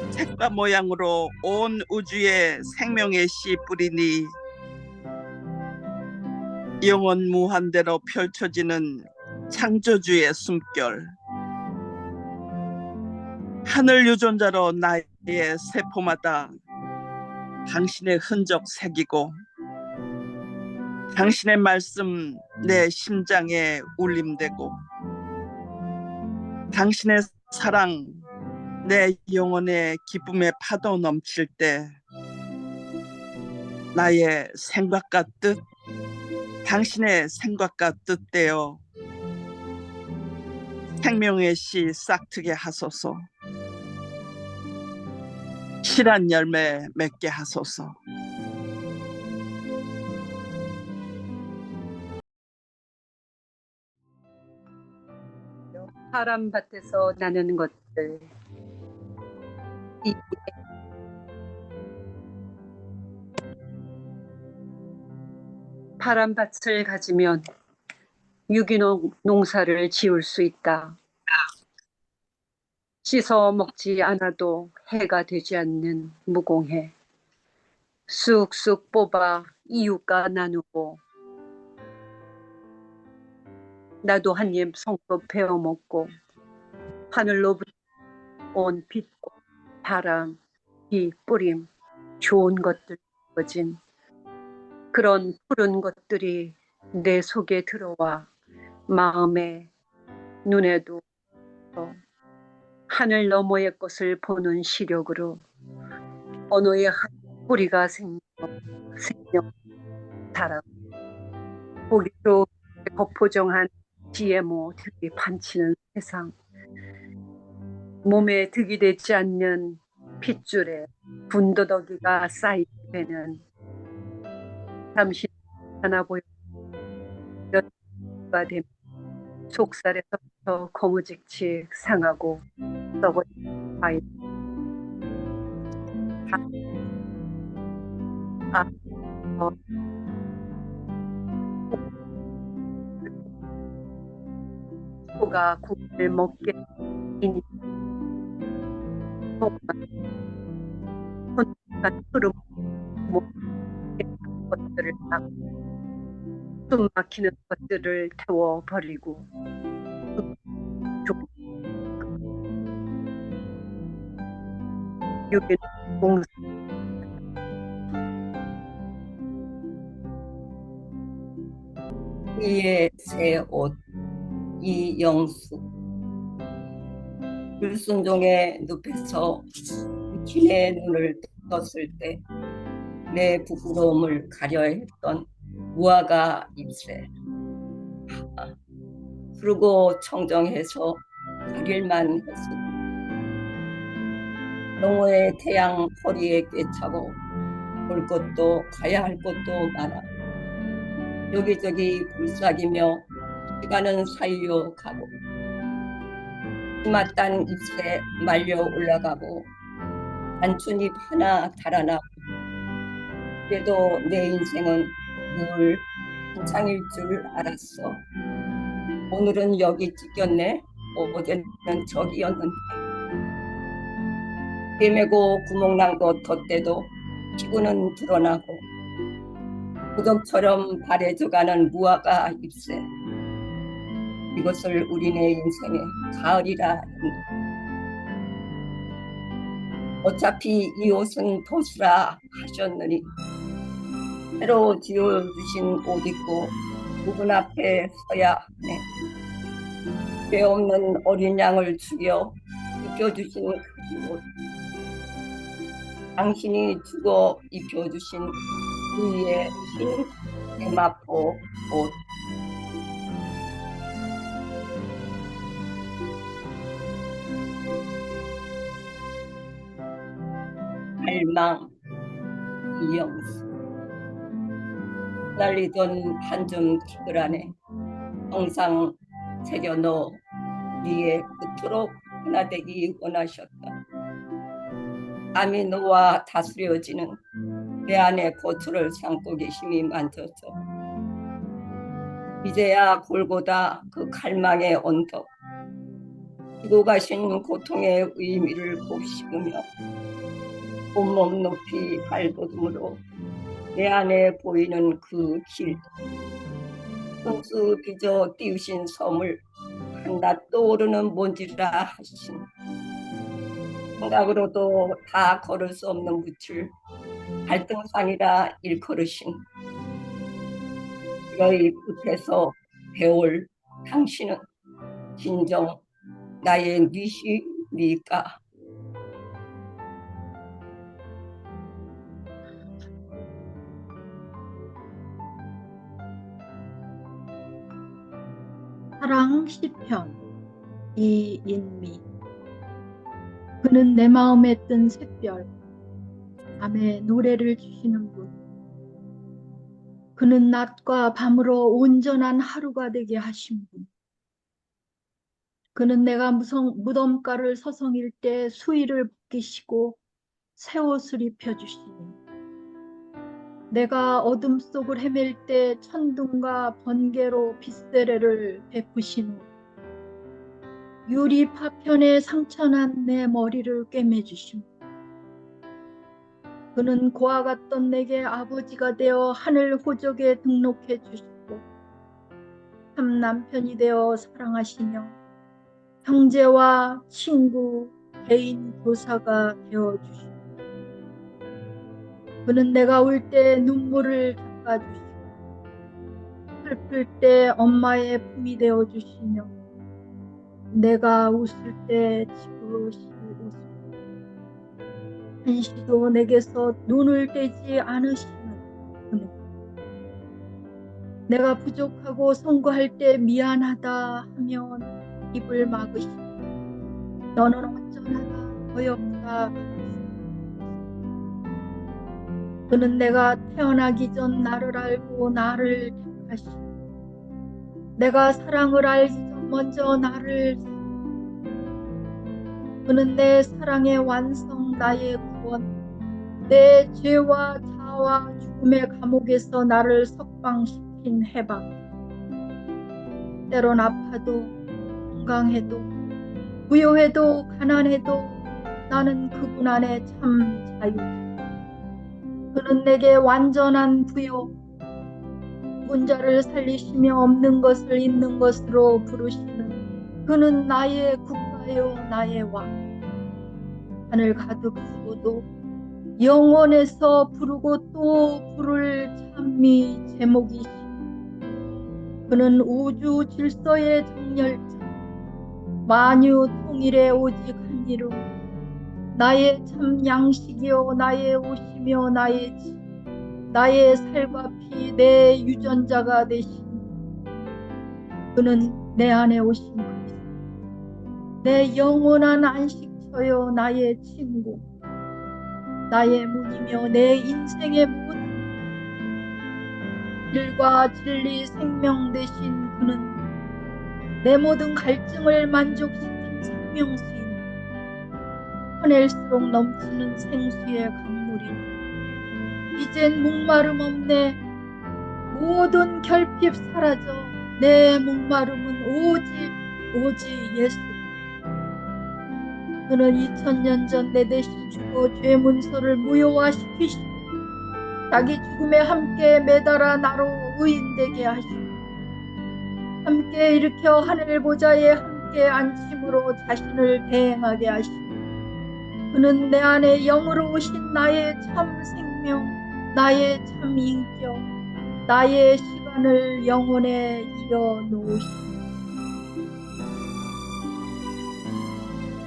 색과 모양으로 온 우주에 생명의 씨 뿌리니 영원 무한대로 펼쳐지는 창조주의 숨결. 하늘 유전자로 나의 세포마다 당신의 흔적 새기고 당신의 말씀 내 심장에 울림되고 당신의 사랑 내 영혼의 기쁨의 파도 넘칠 때 나의 생각과 뜻 당신의 생각과 뜻대요 생명의 씨 싹트게 하소서. 실한 열매 맺게 하소서. 파란 밭에서 나는 것들. 파란 밭을 가지면 유기농 농사를 지을 수 있다. 씻어 먹지 않아도 해가 되지 않는 무공해. 쑥쑥 뽑아 이웃과 나누고 나도 한 입 성껏 베어 먹고 하늘로부터 온 빛, 바람, 비, 뿌림, 좋은 것들 거진 그런 푸른 것들이 내 속에 들어와 마음에 눈에도 하늘 너머의 것을 보는 시력으로 언어의 한 뿌리가 생명 자라 보기 좋게 거포정한 GMO들이 판치는 세상 몸에 득이 되지 않는 핏줄에 군더더기가 쌓이는 잠시 하나 보여 가 되면 속살에서부터 거무직직 상하고 썩어진 아이 소가 고기를 먹게 되니 혼란 흐름 것들을 숨 막히는 것들을 태워버리고 유기 공사 의의 새 옷 이영수 불순종의 늪에서 김의 눈을 떴을 때 내 부끄러움을 가려 했던 무화과 잎새 푸르고 청정해서 가릴만 했어. 영호의 태양 허리에 꿰차고 볼 것도 가야 할 것도 많아. 여기저기 불삭이며 시간은 살려 가고 희맛단 잎새 말려 올라가고 단춘잎 하나 달아나고 그래도 내 인생은 늘 한창일 줄 알았어. 오늘은 여기 찍혔네. 어제는 저기였는데. 헤매고 구멍난 것 덧대도 피부는 드러나고 고정처럼 바래져가는 무화과 잎새. 이것을 우리네 인생의 가을이라 한다. 어차피 이 옷은 벗으라 하셨느니 새로 지어주신 옷 입고 누군 앞에 서야 하네. 죄 없는 어린 양을 죽여 입혀주신 그 옷. 당신이 죽어 입혀주신 위의 흰 대마포 옷. 갈망 이영수 날리던 한 줌 티글 안에 항상 새겨넣어 우리의 그토록 하나 되기 원하셨다. 감이 놓아 다스려지는 내 안의 고초를 삼고 계심이 만져서 이제야 골고다 그 갈망의 언덕 지고 가신 고통의 의미를 곱씹으며 온몸 높이 발버둥으로 내 안에 보이는 그 길 손수 빚어 띄우신 섬을 한낱 떠오르는 먼지라 하신 생각으로도 다 걸을 수 없는 무출 갈등상이라 일컬으신 너희 끝에서 배울 당신은 진정 나의 니시니까. 사랑 시편 이인미. 그는 내 마음에 뜬 샛별 밤에 노래를 주시는 분. 그는 낮과 밤으로 온전한 하루가 되게 하신 분. 그는 내가 무덤가를 서성일 때 수의를 벗기시고 새 옷을 입혀주시니 내가 어둠 속을 헤맬 때 천둥과 번개로 빗세례를 베푸신 후 유리 파편에 상처난 내 머리를 꿰매주신 후 그는 고아 같던 내게 아버지가 되어 하늘 호적에 등록해 주시고 참 남편이 되어 사랑하시며 형제와 친구, 개인 교사가 되어주시고 그는 내가 울 때 눈물을 닦아주시고 슬플 때 엄마의 품이 되어주시며 내가 웃을 때 지그시 웃으시고 한시도 내게서 눈을 떼지 않으시는 그는 내가 부족하고 송구할 때 미안하다 하면 입을 막으시고 너는 온전하다 어여쁘다. 그는 내가 태어나기 전 나를 알고 나를 택하시고 내가 사랑을 알기 전 먼저 나를 그는 내 사랑의 완성 나의 구원 내 죄와 자와 죽음의 감옥에서 나를 석방시킨 해방 때론 아파도 건강해도 부요해도 가난해도 나는 그분 안에 참 자유지. 그는 내게 완전한 부요 문자를 살리시며 없는 것을 있는 것으로 부르시는 그는 나의 국가요 나의 왕. 하늘 가득 쓰고도 영원에서 부르고 또 부를 찬미 제목이시 그는 우주 질서의 정렬자, 만유 통일의 오직 한 이름, 나의 참 양식이요 나의 옷이며 나의 집, 나의 살과 피, 내 유전자가 되신 그는 내 안에 오신 그리스도, 내 영원한 안식처요 나의 친구, 나의 문이며 내 인생의 모든 길과 진리 생명 되신 그는 내 모든 갈증을 만족시킨 생명수이며 퍼낼수록 넘치는 생수의 강물이니 이젠 목마름 없네. 모든 결핍 사라져 내 목마름은 오직 예수. 그는 2000년 전 내 대신 죽어 죄 문서를 무효화시키시고 자기 죽음에 함께 매달아 나로 의인되게 하시고 함께 일으켜 하늘 보좌에 함께 앉힘으로 자신을 대행하게 하시고 그는 내 안에 영으로 오신 나의 참 생명, 나의 참 인격, 나의 시간을 영혼에 이어 놓으시고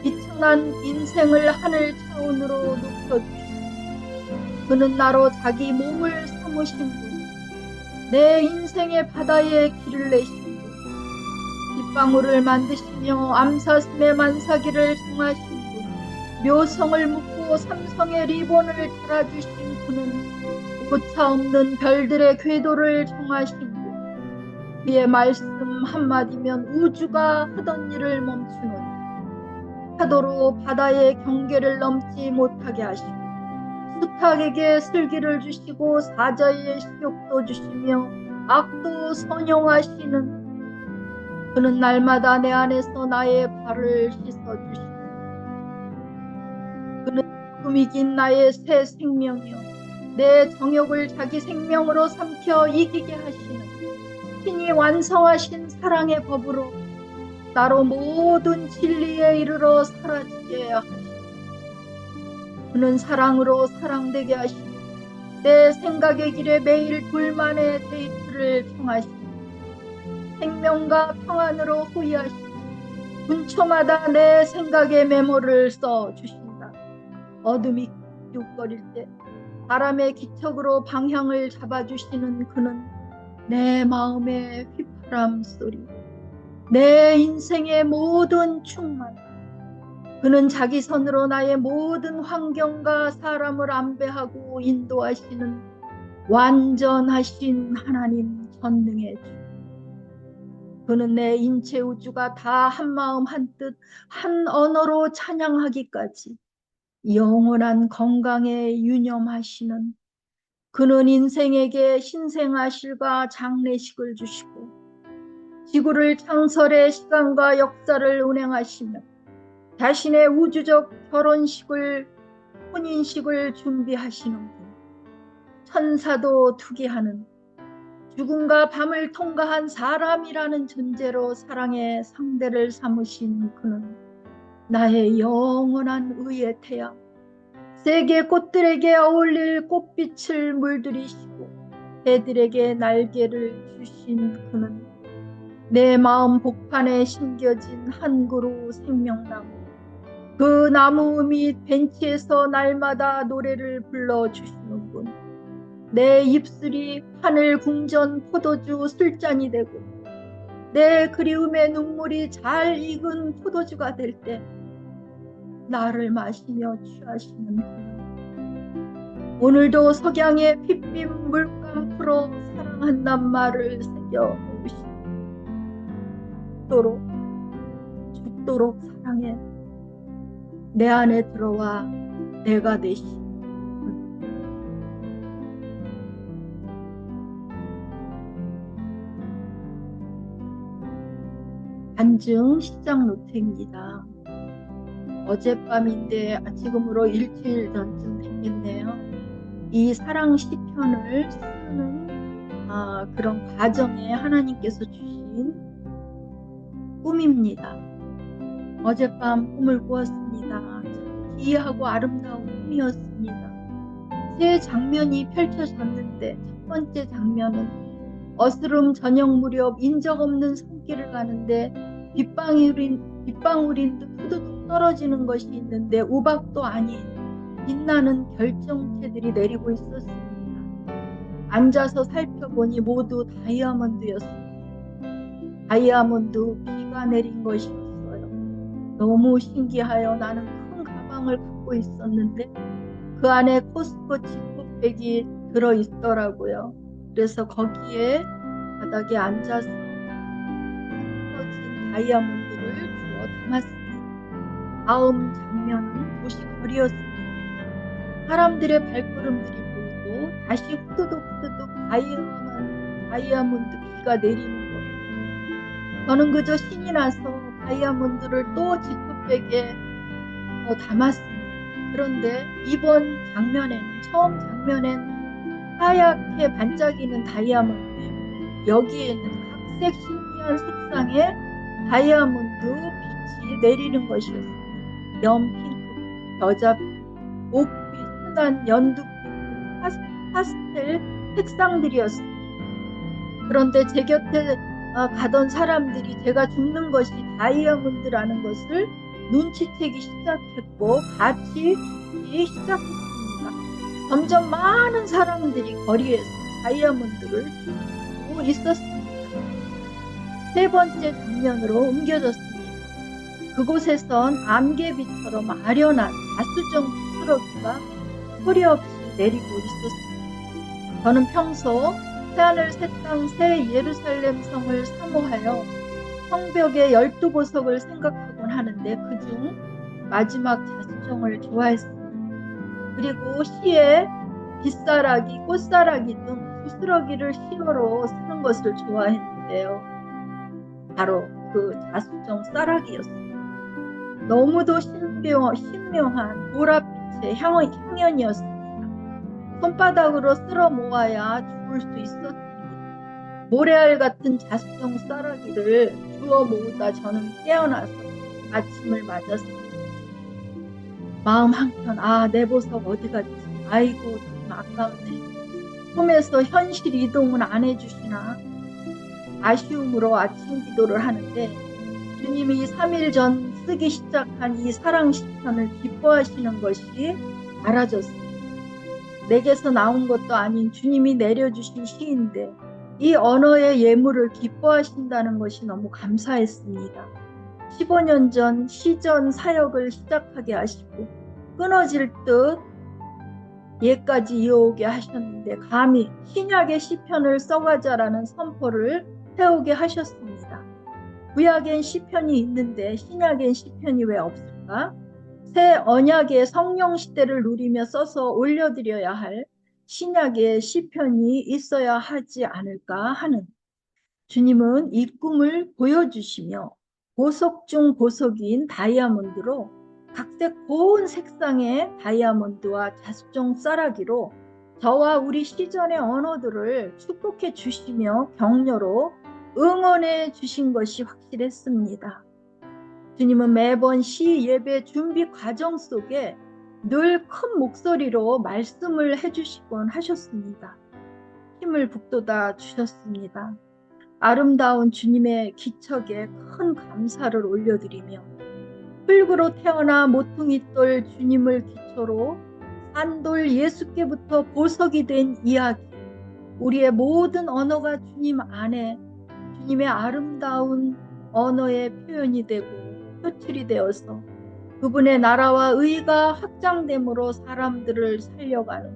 비천한 인생을 하늘 차원으로 높여주시고 그는 나로 자기 몸을 삼으신 분, 내 인생의 바다에 길을 내신 분, 빗방울을 만드시며 암사슴의 만사기를 정하신 분, 묘성을 묶고 삼성의 리본을 달아주신 그는 오차 없는 별들의 궤도를 정하신 분, 그의 말씀 한마디면 우주가 하던 일을 멈추는 파도로 바다의 경계를 넘지 못하게 하시고 수탉에게 슬기를 주시고 사자의 식욕도 주시며 악도 선용하시는 그는 날마다 내 안에서 나의 발을 씻어주시고 그는 금이 긴 나의 새 생명이요 내 정욕을 자기 생명으로 삼켜 이기게 하시는 신이 완성하신 사랑의 법으로 나로 모든 진리에 이르러 사라지게 하시고 그는 사랑으로 사랑되게 하시고 내 생각의 길에 매일 둘만의 데이트를 청하시고 생명과 평안으로 호위하시고 분초마다 내 생각의 메모를 써주신다. 어둠이 기웃거릴 때 바람의 기척으로 방향을 잡아주시는 그는 내 마음의 휘파람 소리, 내 인생의 모든 충만, 그는 자기 손으로 나의 모든 환경과 사람을 안배하고 인도하시는 완전하신 하나님 전능의 주. 그는 내 인체 우주가 다 한마음 한뜻 한 언어로 찬양하기까지 영원한 건강에 유념하시는 그는 인생에게 신생아실과 장례식을 주시고 지구를 창설의 시간과 역사를 운행하시며 자신의 우주적 결혼식을 혼인식을 준비하시는 분, 천사도 투기하는 죽음과 밤을 통과한 사람이라는 존재로 사랑의 상대를 삼으신 그는 나의 영원한 의의 태양, 세계 꽃들에게 어울릴 꽃빛을 물들이시고 새들에게 날개를 주신 그는 내 마음 복판에 심겨진 한 그루 생명나무, 그 나무 및 벤치에서 날마다 노래를 불러주시는 분, 내 입술이 하늘 궁전 포도주 술잔이 되고 내 그리움의 눈물이 잘 익은 포도주가 될 때 나를 마시며 취하시는 분, 오늘도 석양의 핏빔 물감 풀어 사랑한단 말을 새겨 놓으시고 죽도록 사랑해 내 안에 들어와 내가 되시 간증 시작 노트입니다. 어젯밤인데 지금으로 일주일 전쯤 됐겠네요. 이 사랑 시편을 쓰는 그런 과정에 하나님께서 주신 꿈입니다. 어젯밤 꿈을 꾸었습니다. 참 기이하고 아름다운 꿈이었습니다. 세 장면이 펼쳐졌는데 첫 번째 장면은 어스름 저녁 무렵 인적 없는 손길을 가는데 빗방울인 듯 후두둑 떨어지는 것이 있는데 우박도 아닌 빛나는 결정체들이 내리고 있었습니다. 앉아서 살펴보니 모두 다이아몬드였습니다. 다이아몬드 비가 내린 것이었어요. 너무 신기하여 나는 큰 가방을 갖고 있었는데 그 안에 코스코 지퍼백이 들어있더라고요. 그래서 거기에 바닥에 앉아서 떨어진 다이아몬드를 주워 담았습니다. 다음 장면은 도시 거리였습니다. 사람들의 발걸음들이 보이고 다시 후두둑 다이아몬드 비가 내리는 것. 저는 그저 신이 나서 다이아몬드를 또 지퍼백에 담았습니다. 그런데 이번 처음 장면엔 하얗게 반짝이는 다이아몬드예요. 여기에는 각색 신비한 색상의 다이아몬드 빛이 내리는 것이었습니다. 연핑크, 여자빛, 옥빛, 흔한 연두빛, 파스텔 색상들이었습니다. 그런데 제 곁에 가던 사람들이 제가 죽는 것이 다이아몬드라는 것을 눈치채기 시작했고 같이 죽기 시작했습니다. 점점 많은 사람들이 거리에서 다이아몬드를 주고 있었습니다. 세 번째 장면으로 옮겨졌습니다. 그곳에선 안개비처럼 아련한 자수정 부스러기가 소리 없이 내리고 있었습니다. 저는 평소 새하늘 새 땅 새 예루살렘 성을 사모하여 성벽의 12보석을 생각하곤 하는데 그중 마지막 자수정을 좋아했습니다. 그리고 시에 빗사라기, 꽃사라기 등 부스러기를 시어로 쓰는 것을 좋아했는데요. 바로 그 자수정 사라기였습니다. 너무도 신묘한 보랏빛의 향연이었습니다. 손바닥으로 쓸어 모아야 죽을 수 있었습니다. 모래알 같은 자수정 사라기를 주워 모으다 저는 깨어나서 아침을 맞았습니다. 마음 한켠 내 보석 어디 갔지? 아이고 참 아까운데 꿈에서 현실 이동은 안 해주시나? 아쉬움으로 아침 기도를 하는데 주님이 3일 전 쓰기 시작한 이 사랑 시편을 기뻐하시는 것이 알아졌습니다. 내게서 나온 것도 아닌 주님이 내려주신 시인데 이 언어의 예물을 기뻐하신다는 것이 너무 감사했습니다. 15년 전 시전 사역을 시작하게 하시고 끊어질 듯 예까지 이어오게 하셨는데 감히 신약의 시편을 써가자라는 선포를 해오게 하셨습니다. 구약엔 시편이 있는데 신약엔 시편이 왜 없을까? 새 언약의 성령 시대를 누리며 써서 올려드려야 할 신약의 시편이 있어야 하지 않을까 하는 주님은 이 꿈을 보여주시며 보석 중 보석인 다이아몬드로 각색 고운 색상의 다이아몬드와 자수정 쌀아기로 저와 우리 시전의 언어들을 축복해 주시며 격려로 응원해 주신 것이 확실했습니다. 주님은 매번 시 예배 준비 과정 속에 늘 큰 목소리로 말씀을 해주시곤 하셨습니다. 힘을 북돋아 주셨습니다. 아름다운 주님의 기척에 큰 감사를 올려드리며 흙으로 태어나 모퉁이돌 주님을 기초로 산돌 예수께부터 보석이 된 이야기, 우리의 모든 언어가 주님 안에 주님의 아름다운 언어의 표현이 되고 표출이 되어서 그분의 나라와 의가 확장됨으로 사람들을 살려가는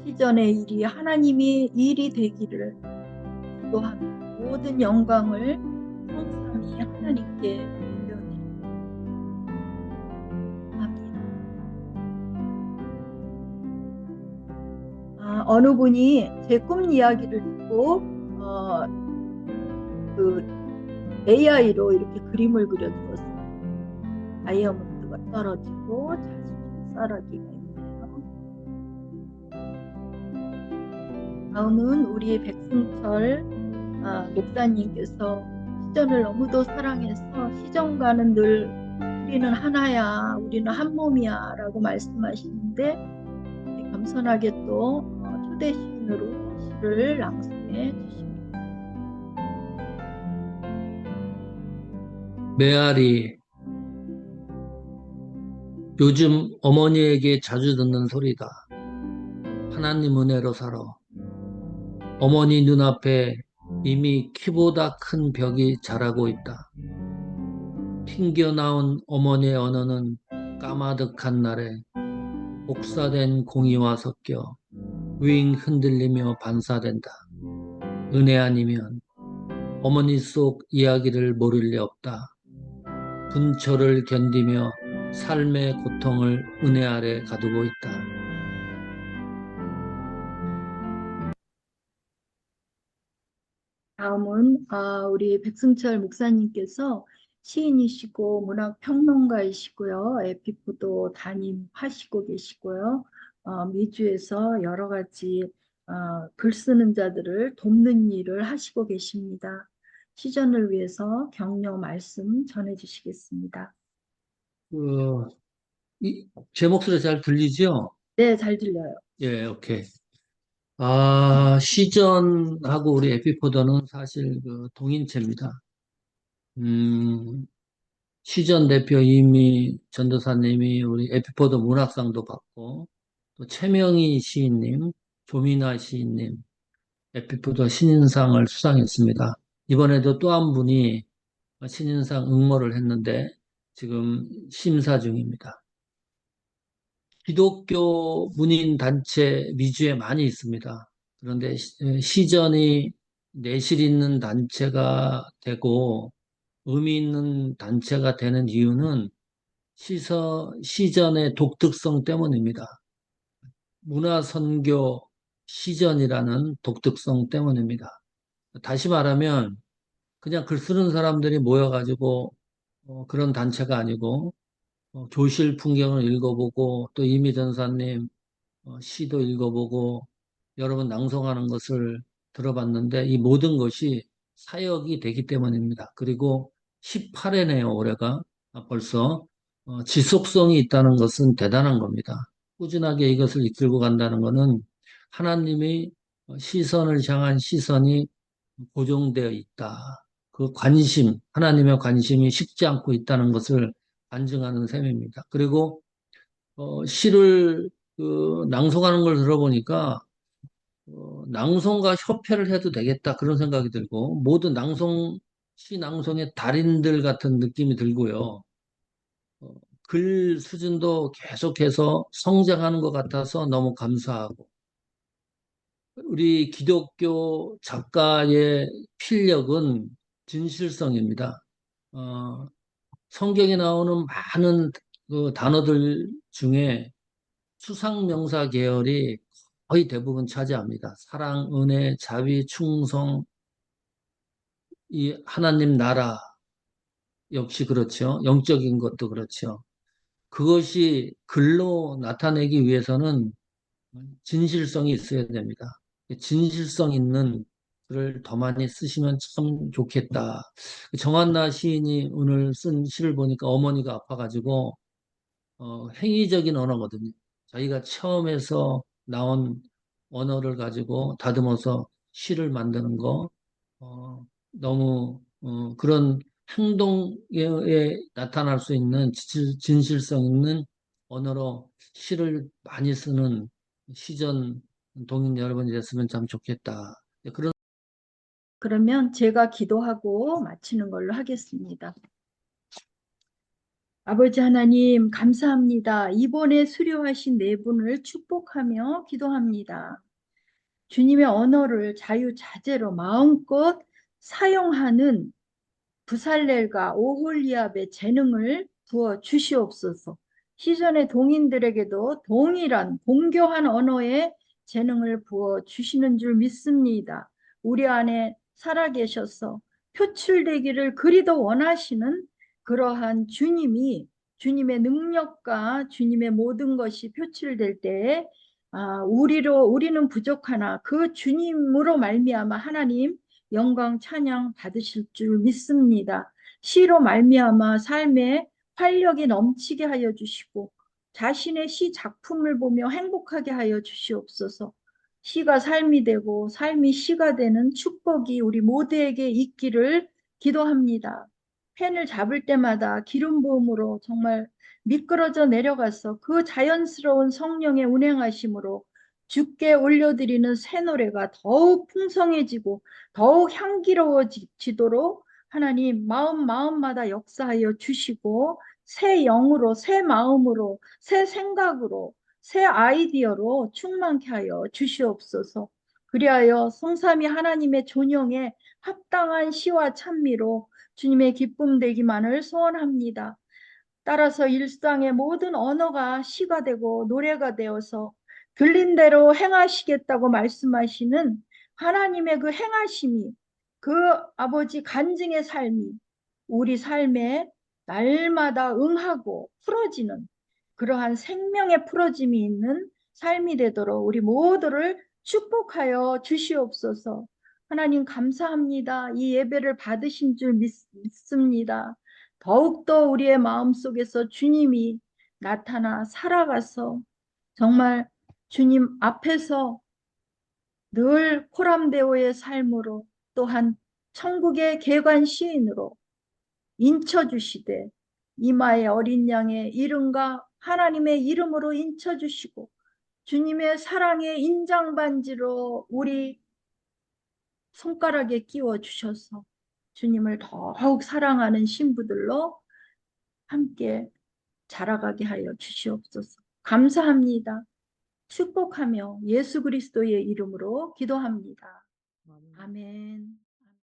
시전의 일이 하나님의 일이 되기를 기도하며 모든 영광을 성삼위 하나님께 올려드립니다. 어느 분이 제 꿈 이야기를 듣고 그 AI로 이렇게 그림을 그려주었어요. 다이아몬드가 떨어지고 자수정 쌀아기가 있네요. 다음은 우리 백승철 목사님께서 시전을 너무도 사랑해서 시전과는 늘 우리는 하나야, 우리는 한 몸이야 라고 말씀하시는데 겸손하게 또 초대 시인으로 시를 낭송해 주십니다. 메아리, 요즘 어머니에게 자주 듣는 소리다. 하나님 은혜로 살아. 어머니 눈앞에 이미 키보다 큰 벽이 자라고 있다. 튕겨나온 어머니의 언어는 까마득한 날에 복사된 공이와 섞여 윙 흔들리며 반사된다. 은혜 아니면 어머니 속 이야기를 모를 리 없다. 분초를 견디며 삶의 고통을 은혜 아래 가두고 있다. 다음은 우리 백승철 목사님께서 시인이시고 문학평론가이시고요. 에피포도 담임하시고 계시고요. 미주에서 여러 가지 글 쓰는 자들을 돕는 일을 하시고 계십니다. 시전을 위해서 격려 말씀 전해주시겠습니다. 제 목소리 잘 들리죠? 네, 잘 들려요. 예, 오케이. 시전하고 우리 에피포더는 사실 그 동인체입니다. 시전 대표 이미 전도사님이 우리 에피포더 문학상도 받고, 또 최명희 시인님, 조민아 시인님, 에피포더 신인상을 수상했습니다. 이번에도 또 한 분이 신인상 응모를 했는데 지금 심사 중입니다. 기독교 문인 단체 미주에 많이 있습니다. 그런데 시전이 내실 있는 단체가 되고 의미 있는 단체가 되는 이유는 시전의 독특성 때문입니다. 문화선교 시전이라는 독특성 때문입니다. 다시 말하면 그냥 글 쓰는 사람들이 모여가지고 그런 단체가 아니고 교실 풍경을 읽어보고 또 이미 전사님 시도 읽어보고 여러분 낭송하는 것을 들어봤는데 이 모든 것이 사역이 되기 때문입니다. 그리고 18회네요, 올해가. 벌써 지속성이 있다는 것은 대단한 겁니다. 꾸준하게 이것을 이끌고 간다는 것은 하나님의 시선을 향한 시선이 고정되어 있다. 그 관심, 하나님의 관심이 식지 않고 있다는 것을 반증하는 셈입니다. 그리고 시를 낭송하는 걸 들어보니까 낭송가 협회를 해도 되겠다 그런 생각이 들고 모든 시 낭송의 달인들 같은 느낌이 들고요. 글 수준도 계속해서 성장하는 것 같아서 너무 감사하고 우리 기독교 작가의 필력은 진실성입니다. 성경에 나오는 많은 그 단어들 중에 추상명사 계열이 거의 대부분 차지합니다. 사랑, 은혜, 자비, 충성, 이 하나님 나라 역시 그렇죠. 영적인 것도 그렇죠. 그것이 글로 나타내기 위해서는 진실성이 있어야 됩니다. 진실성 있는 글을 더 많이 쓰시면 참 좋겠다. 정한나 시인이 오늘 쓴 시를 보니까 어머니가 아파가지고 행위적인 언어거든요. 자기가 처음에서 나온 언어를 가지고 다듬어서 시를 만드는 거 너무 그런 행동에 나타날 수 있는 진실성 있는 언어로 시를 많이 쓰는 시전 동인 여러분이 됐으면 참 좋겠다. 그러면 제가 기도하고 마치는 걸로 하겠습니다. 아버지 하나님 감사합니다. 이번에 수료하신 네 분을 축복하며 기도합니다. 주님의 언어를 자유자재로 마음껏 사용하는 부살렐과 오홀리압의 재능을 부어 주시옵소서. 시전의 동인들에게도 동일한 공교한 언어의 재능을 부어 주시는 줄 믿습니다. 우리 안에 살아계셔서 표출되기를 그리도 원하시는 그러한 주님의 능력과 주님의 모든 것이 표출될 때에 우리는 부족하나 그 주님으로 말미암아 하나님 영광 찬양 받으실 줄 믿습니다. 시로 말미암아 삶에 활력이 넘치게 하여 주시고 자신의 시 작품을 보며 행복하게 하여 주시옵소서. 시가 삶이 되고 삶이 시가 되는 축복이 우리 모두에게 있기를 기도합니다. 펜을 잡을 때마다 기름 부음으로 정말 미끄러져 내려가서 그 자연스러운 성령의 운행하심으로 주께 올려드리는 새 노래가 더욱 풍성해지고 더욱 향기로워지도록 하나님 마음마다 역사하여 주시고 새 영으로, 새 마음으로, 새 생각으로, 새 아이디어로 충만케 하여 주시옵소서. 그리하여 성삼위 하나님의 존영에 합당한 시와 찬미로 주님의 기쁨 되기만을 소원합니다. 따라서 일상의 모든 언어가 시가 되고 노래가 되어서 들린 대로 행하시겠다고 말씀하시는 하나님의 그 행하심이, 그 아버지 간증의 삶이 우리 삶에 날마다 응하고 풀어지는 그러한 생명의 풀어짐이 있는 삶이 되도록 우리 모두를 축복하여 주시옵소서. 하나님 감사합니다. 이 예배를 받으신 줄 믿습니다. 더욱더 우리의 마음속에서 주님이 나타나 살아가서 정말 주님 앞에서 늘 코람데오의 삶으로 또한 천국의 계관 시인으로 인쳐주시되 이마에 어린 양의 이름과 하나님의 이름으로 인쳐주시고 주님의 사랑의 인장반지로 우리 손가락에 끼워주셔서 주님을 더욱 사랑하는 신부들로 함께 자라가게 하여 주시옵소서. 감사합니다. 축복하며 예수 그리스도의 이름으로 기도합니다. 아멘.